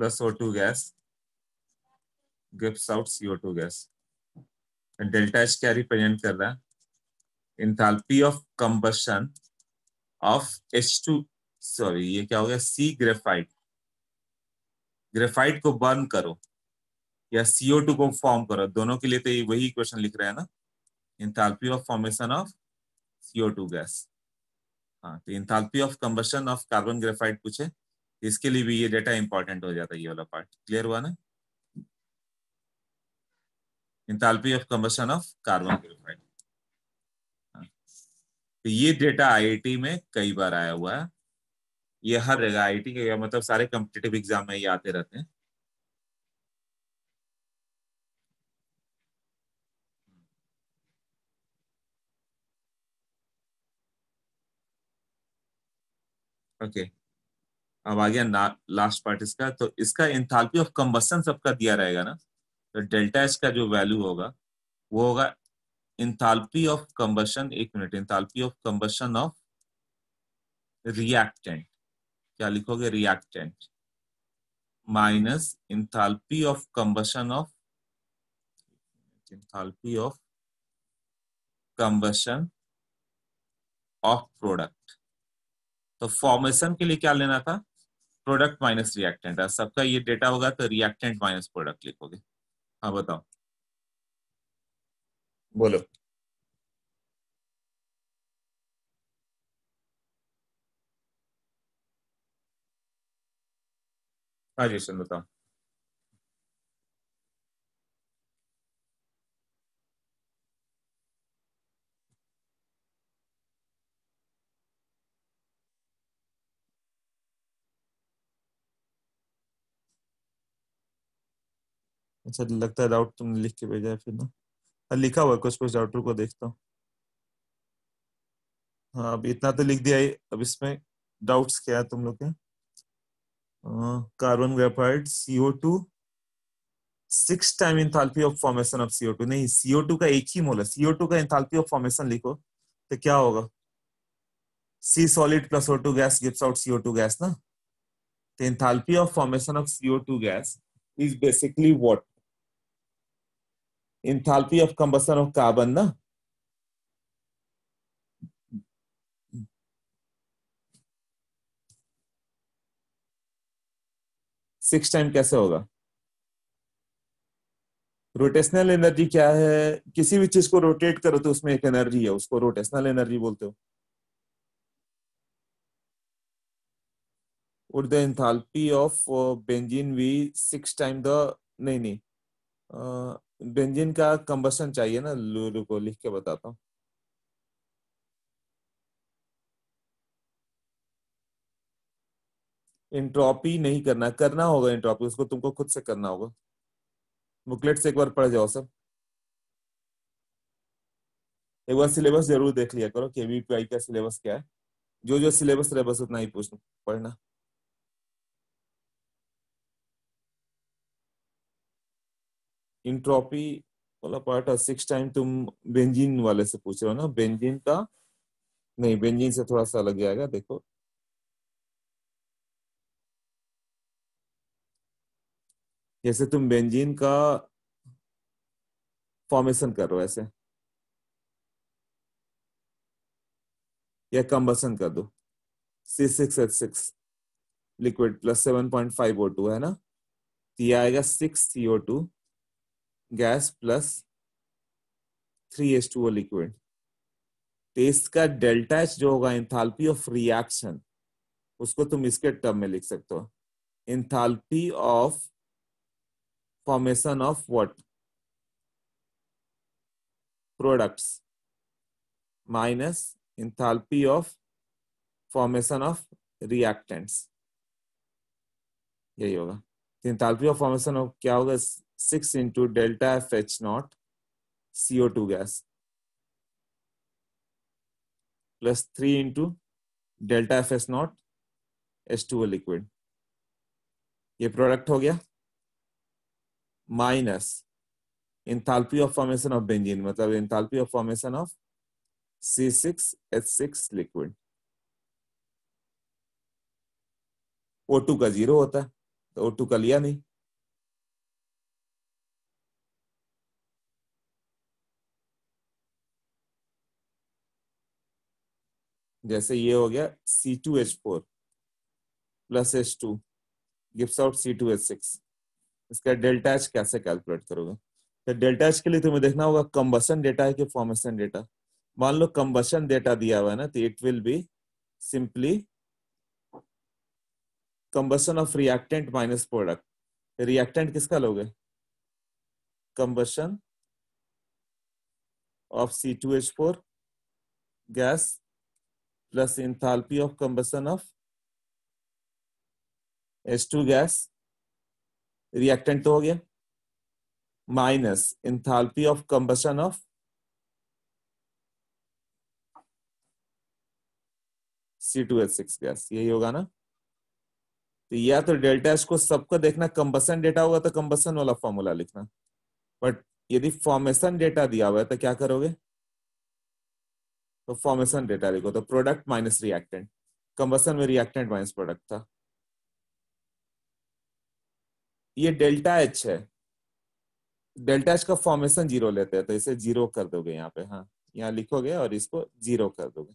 plus O2 gas gives out CO2 gas. Delta H क्या रिप्रेजेंट कर रहा है? Enthalpy of combustion of H2, sorry ये क्या हो गया, सी ग्रेफाइट। ग्रेफाइट को बर्न करो या CO2 को फॉर्म करो, दोनों के लिए तो ये वही क्वेश्चन लिख रहे हैं ना, enthalpy of formation of CO2 gas. हाँ, तो enthalpy of combustion of carbon graphite पूछे, इसके लिए भी ये डेटा इंपॉर्टेंट हो जाता है, ये वाला पार्ट क्लियर हुआ ना? Enthalpy of combustion of carbon graphite. तो ये डेटा आईआईटी में कई बार आया हुआ है, ये हर जगह आईआईटी के मतलब सारे कॉम्पिटिटिव एग्जाम में ये आते रहते हैं। ओके, अब आ गया लास्ट पार्ट इसका। तो इसका इंथैल्पी ऑफ कंबशन सबका दिया रहेगा ना, तो डेल्टा एच का जो वैल्यू होगा वो होगा इंथैल्पी ऑफ कंबशन, एक minute, enthalpy of combustion of reactant, क्या लिखोगे, reactant minus enthalpy of combustion of, enthalpy of combustion of product. तो फॉर्मेशन के लिए क्या लेना था, प्रोडक्ट माइनस रिएक्टेंट, सबका ये डेटा होगा तो रिएक्टेंट माइनस प्रोडक्ट लिखोगे। हाँ बताओ, बोलो। हाँ जी सुन, बताओ। अच्छा लगता है डाउट तुमने लिख के भेजा है फिर ना? हाँ, लिखा हुआ है कुछ कुछ डाउटर को, देखता हूँ। हाँ अब इतना तो लिख दिया है, अब इसमें डाउट्स क्या है तुम लोग के? Carbon graphite CO2 6 time enthalpy of formation of CO2, नहीं CO2 का एक ही मोल है, CO2 का इंथैल्पी ऑफ फॉर्मेशन लिखो तो क्या होगा, C solid plus O2 gas gives out CO2 gas ना। तो enthalpy of formation of CO2 gas is basically what, enthalpy of combustion of carbon ना। 6 टाइम कैसे होगा, रोटेशनल एनर्जी क्या है, किसी भी चीज को रोटेट करो तो उसमें एक एनर्जी है, उसको रोटेशनल एनर्जी बोलते हो। would the enthalpy of benzene be 6 time the, नहीं नहीं, बेंजीन का कंबशन चाहिए ना, रुको लिख के बताता हूँ। इंट्रोपी नहीं करना, करना होगा इंट्रोपी, उसको तुमको खुद से करना होगा, बुकलेट से एक बार पढ़ जाओ सब, एक बार सिलेबस जरूर देख लिया करो, केवीपीआई का सिलेबस क्या है, जो जो सिलेबस रहे बस उतना ही पूछना पढ़ना। इंट्रोपी वाला पार्ट 6 टाइम तुम बेंजीन वाले से पूछ रहे हो ना, बेंजीन का नहीं, बेंजीन से थोड़ा सा अलग जाएगा, देखो जैसे तुम बेंजीन का फॉर्मेशन कर रहे हो ऐसे, या कंबसन कर दो, C6H6 लिक्विड प्लस 7.5 O2 है ना, तो ये आएगा 6 CO2 gas plus 3H2O liquid. तो इसका डेल्टा एच जो होगा इंथैल्पी ऑफ रिएक्शन, उसको तुम इसके टर्म में लिख सकते हो, enthalpy of formation of what, products minus enthalpy of formation of reactants, यही होगा। इंथैल्पी ऑफ फॉर्मेशन ऑफ क्या होगा, 6 into delta F H not CO2 gas plus 3 into delta F S not H2O liquid, ये प्रोडक्ट हो गया, minus enthalpy of formation of benzene, मतलब enthalpy of formation of C6H6 liquid. O2 का 0 होता है, तो O2 का लिया नहीं। जैसे ये हो गया C2H4 plus H2 gives out C2H6। इसका डेल्टा एच कैसे कैलकुलेट करोगे? तो डेल्टा एच के लिए तुम्हें देखना होगा कंबसन डेटा है कि फॉर्मेशन डेटा। मान लो कंबसन डेटा दिया हुआ है ना, तो it will be simply combustion of reactant minus product. Reactant किसका लोगे? Combustion of C2H4 gas plus enthalpy of combustion of H2 gas, reactant तो हो गया, minus enthalpy of combustion of C2H6 gas. यही होगा ना? तो या तो डेल्टा एच को सबको देखना, कंबसन डेटा होगा तो कंबसन वाला फॉर्मूला लिखना, बट यदि फॉर्मेशन डेटा दिया हुआ है तो क्या करोगे? तो फॉर्मेशन डेटा लिखो, तो प्रोडक्ट माइनस रिएक्टेंट। कंबसन में रिएक्टेंट माइनस प्रोडक्ट था। ये डेल्टा एच है, डेल्टा एच का फॉर्मेशन जीरो लेते हैं, तो इसे जीरो कर दोगे यहाँ पे। हाँ, यहाँ लिखोगे और इसको जीरो कर दोगे,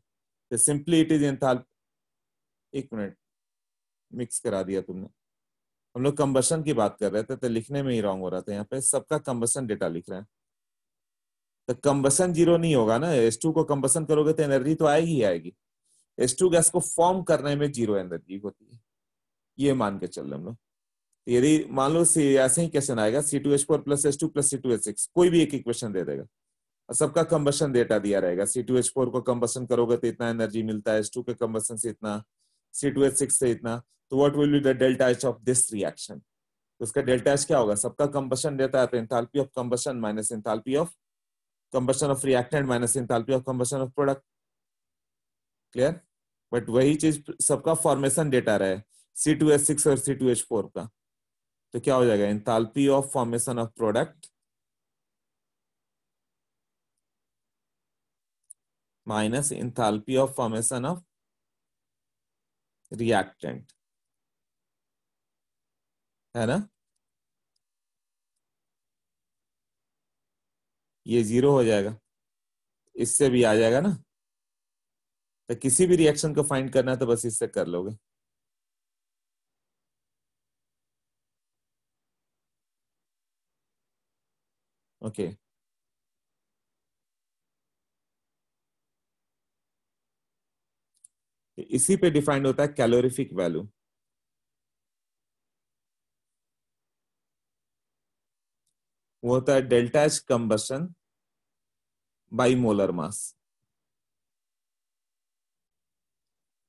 तो सिंपली इट इज एंथैल्पी। एक मिनट, मिक्स करा दिया तुमने। हम लोग कंबसन की बात कर रहे थे, तो लिखने में ही रॉन्ग हो रहा था। यहाँ पे सबका कंबसन डेटा लिख रहे हैं, तो कंबसन जीरो नहीं होगा ना। H2 को कंबसन करोगे तो एनर्जी तो आएगी ही आएगी। H2 गैस को फॉर्म करने में जीरो एनर्जी होती है, ये मान के चल रहे हम लोग। यदि मान लो ऐसे ही क्वेश्चन आएगा C2H4 plus H2 plus C2H6, कोई भी एक इक्वेशन दे देगा और सबका कंबसन डेटा दिया रहेगा। C2H4 को कंबसन करोगे तो इतना एनर्जी मिलता है, H2 के कंबसन से इतना, C2H6 से इतना, तो what will be the delta H of this reaction? तो उसका डेल्टा एच क्या होगा? सबका कंबसन देता है तो enthalpy of combustion minus enthalpy of combustion of reactant minus enthalpy of combustion of product. Clear? But वही चीज सबका फॉर्मेशन डेटा रहे, C2H6 और C2H4 का, तो क्या हो जाएगा? Enthalpy of formation of product minus enthalpy of formation of reactant, है ना? ये जीरो हो जाएगा, इससे भी आ जाएगा ना। तो किसी भी रिएक्शन को फाइंड करना है तो बस इससे कर लोगे। ओके, इसी पे डिफाइंड होता है कैलोरीफिक वैल्यू। वो होता है delta H combustion by molar mass.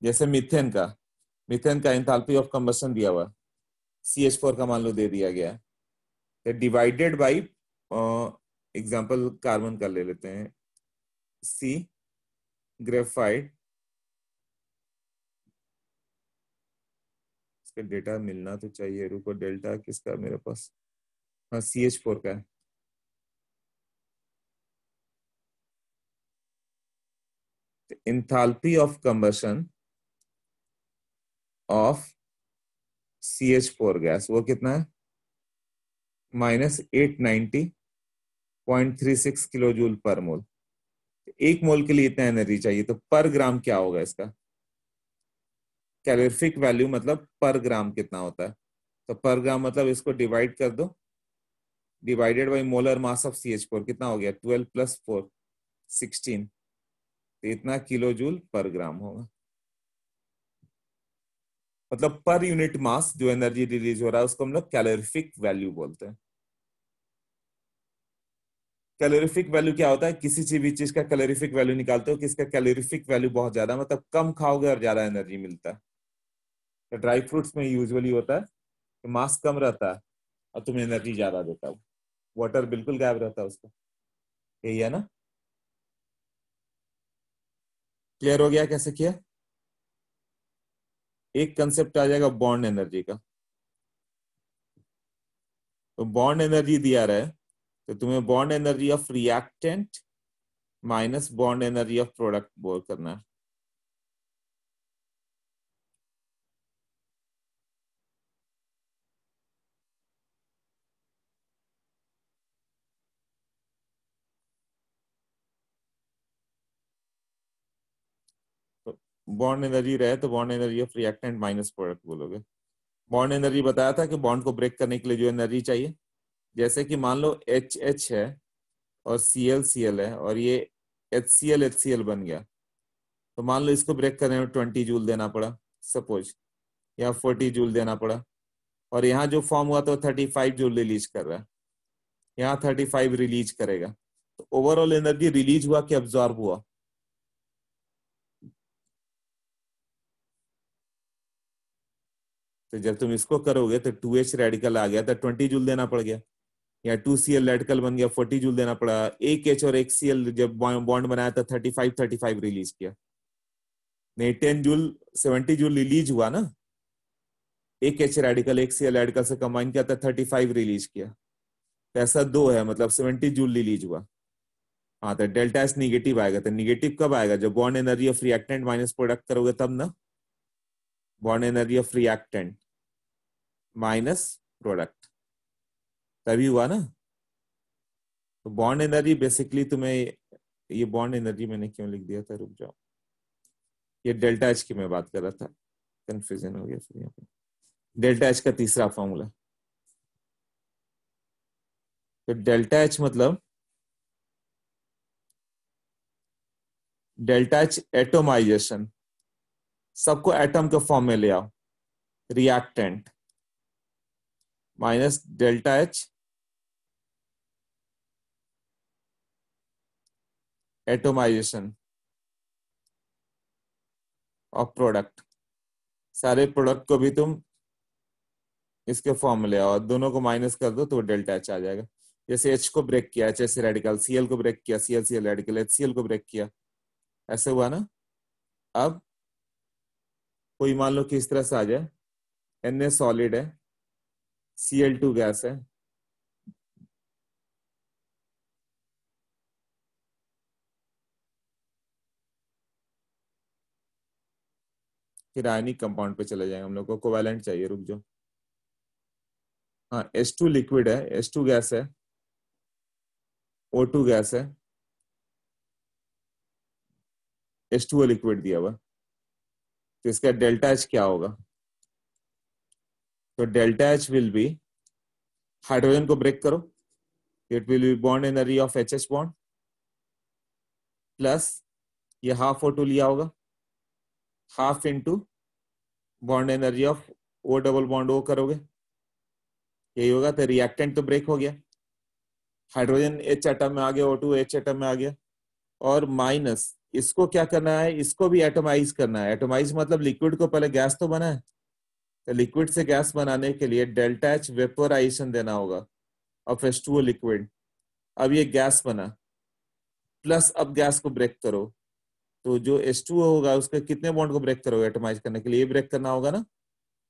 जैसे मीथेन का एंथैल्पी ऑफ कंबशन दिया हुआ, CH4 का मान लो दे दिया गया है, डिवाइडेड बाई एग्जांपल कार्बन का ले लेते हैं, C ग्रेफाइट। इसका डेटा मिलना तो चाहिए, रुको, डेल्टा किसका मेरे पास? हाँ, CH4 का है। Enthalpy of combustion of CH4 gas वो कितना है? -890.36 किलो जूल पर मोल। एक मोल के लिए इतना एनर्जी चाहिए, तो पर ग्राम क्या होगा इसका? कैलोरीफिक वैल्यू मतलब पर ग्राम कितना होता है, तो पर ग्राम मतलब इसको डिवाइड कर दो, divided by molar mass of CH4 कितना हो गया? 12 + 4 16, तो इतना किलो जूल पर ग्राम होगा। मतलब पर यूनिट मास जो एनर्जी रिलीज हो रहा है उसको हम लोग कैलोरीफिक वैल्यू बोलते हैं। कैलोरीफिक वैल्यू क्या होता है? किसी भी चीज का कैलोरीफिक वैल्यू निकालते हो कि इसका कैलोरीफिक वैल्यू बहुत ज्यादा, मतलब कम खाओगे और ज्यादा एनर्जी मिलता है। तो ड्राई फ्रूट्स में यूजुअली होता है कि मास कम रहता है और तुम्हें एनर्जी ज्यादा देता है, वाटर बिल्कुल गायब रहता है उसका। यही है ना? क्लियर हो गया कैसे किया? एक कंसेप्ट आ जाएगा बॉन्ड एनर्जी का। तो बॉन्ड एनर्जी दिया रहे तो तुम्हें bond energy of reactant minus bond energy of product बोल करना है। बॉन्ड एनर्जी रहे तो bond energy of reactant minus product बोलोगे। बॉन्ड एनर्जी बताया था कि बॉन्ड को ब्रेक करने के लिए जो एनर्जी चाहिए, जैसे कि मान लो HH है और Cl है और ये HCl बन गया, तो मान लो इसको ब्रेक करने में 20 जूल देना पड़ा सपोज, या 40 जूल देना पड़ा, और यहाँ जो फॉर्म हुआ तो 35 जूल रिलीज कर रहा है, यहाँ 35 रिलीज करेगा, तो ओवरऑल एनर्जी रिलीज हुआ कि अब्सॉर्ब हुआ? तो जब तुम इसको करोगे तो 2H रेडिकल आ गया तो 20 जूल देना पड़ गया, या 2Cl रेडिकल बन गया 40 जूल देना पड़ा। एक H और एक Cl जब बॉन्ड बनाया था 35 रिलीज किया, नहीं 10 जूल 70 जूल रिलीज हुआ ना, एक H रेडिकल एक Cl रेडिकल से कंबाइन किया था 35 रिलीज किया, तो ऐसा दो है, मतलब 70 जूल रिलीज हुआ। हाँ, तो डेल्टा एस निगेटिव आएगा, तो निगेटिव कब आएगा? जब bond energy of reactant minus product करोगे तब ना, bond energy of reactant minus product, तभी हुआ ना। तो बॉन्ड एनर्जी बेसिकली तुम्हें, ये बॉन्ड एनर्जी मैंने क्यों लिख दिया था, रुक जाओ, ये डेल्टा एच की मैं बात कर रहा था, कंफ्यूजन हो गया फिर यहाँ पे। डेल्टा एच का तीसरा फॉर्मूला, तो डेल्टा एच मतलब डेल्टा एच एटोमाइजेशन, सबको एटम के फॉर्म में ले आओ, reactant minus delta H atomisation of product, सारे प्रोडक्ट को भी तुम इसके फॉर्म में ले आओ, दोनों को माइनस कर दो तो डेल्टा एच आ जाएगा। जैसे H को ब्रेक किया HH रेडिकल, Cl को ब्रेक किया Cl रेडिकल, HCl को ब्रेक किया, ऐसे हुआ ना। अब कोई मान लो कि इस तरह से आ जाए, Na सॉलिड है, Cl2 गैस है, फिर आयनिक कंपाउंड पे चले जाएंगे, हम लोग को कोवैलेंट चाहिए, रुक जाओ। हाँ, H2 लिक्विड है, H2 गैस है, O2 गैस है, H2O लिक्विड दिया हुआ, तो इसका डेल्टा एच क्या होगा? तो delta H will be, hydrogen को ब्रेक करो, it will be bond energy of HH bond plus ये हाफ O2 लिया होगा, half into bond energy of O double bond O करोगे, यही होगा, तो रिएक्टेंट तो ब्रेक हो गया, हाइड्रोजन H एटम में आ गया, O2 H एटम में आ गया, और माइनस इसको क्या करना है, इसको भी एटोमाइज करना है। एटोमाइज मतलब लिक्विड को पहले गैस तो बना है, तो लिक्विड से गैस बनाने के लिए डेल्टा एच वेपोराइजेशन देना होगा ऑफ H2O लिक्विड। अब ये गैस बना, प्लस अब गैस को ब्रेक करो, तो जो H2O होगा उसके कितने बॉन्ड को ब्रेक करोगे एटोमाइज करने के लिए? ये ब्रेक करना होगा ना,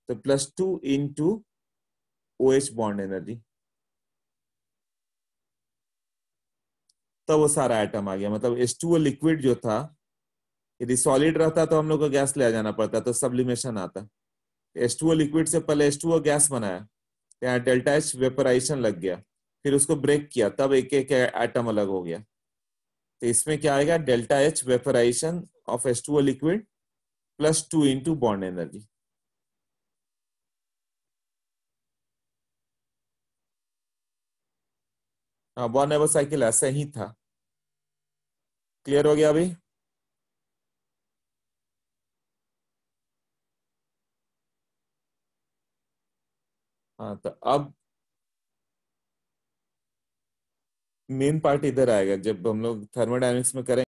तो +2 इंटू OH बॉन्ड एनर्जी, तो वो सारा एटम आ गया। मतलब H2O लिक्विड जो था, यदि सॉलिड रहता तो हम लोग को गैस ले जाना पड़ता, तो सब्लिमेशन आता। H2O लिक्विड से पहले H2O गैस बनाया, यहाँ डेल्टा एच वेपोराइजेशन लग गया, फिर उसको ब्रेक किया, तब एक एक एटम अलग हो गया। तो इसमें क्या आएगा, delta H vaporisation of H2O liquid +2 into bond energy. हाँ, बॉन्ड नेबर साइकिल ऐसा ही था। क्लियर हो गया अभी? हाँ, तो अब मेन पार्ट इधर आएगा, जब हम लोग थर्मोडायनेमिक्स में करेंगे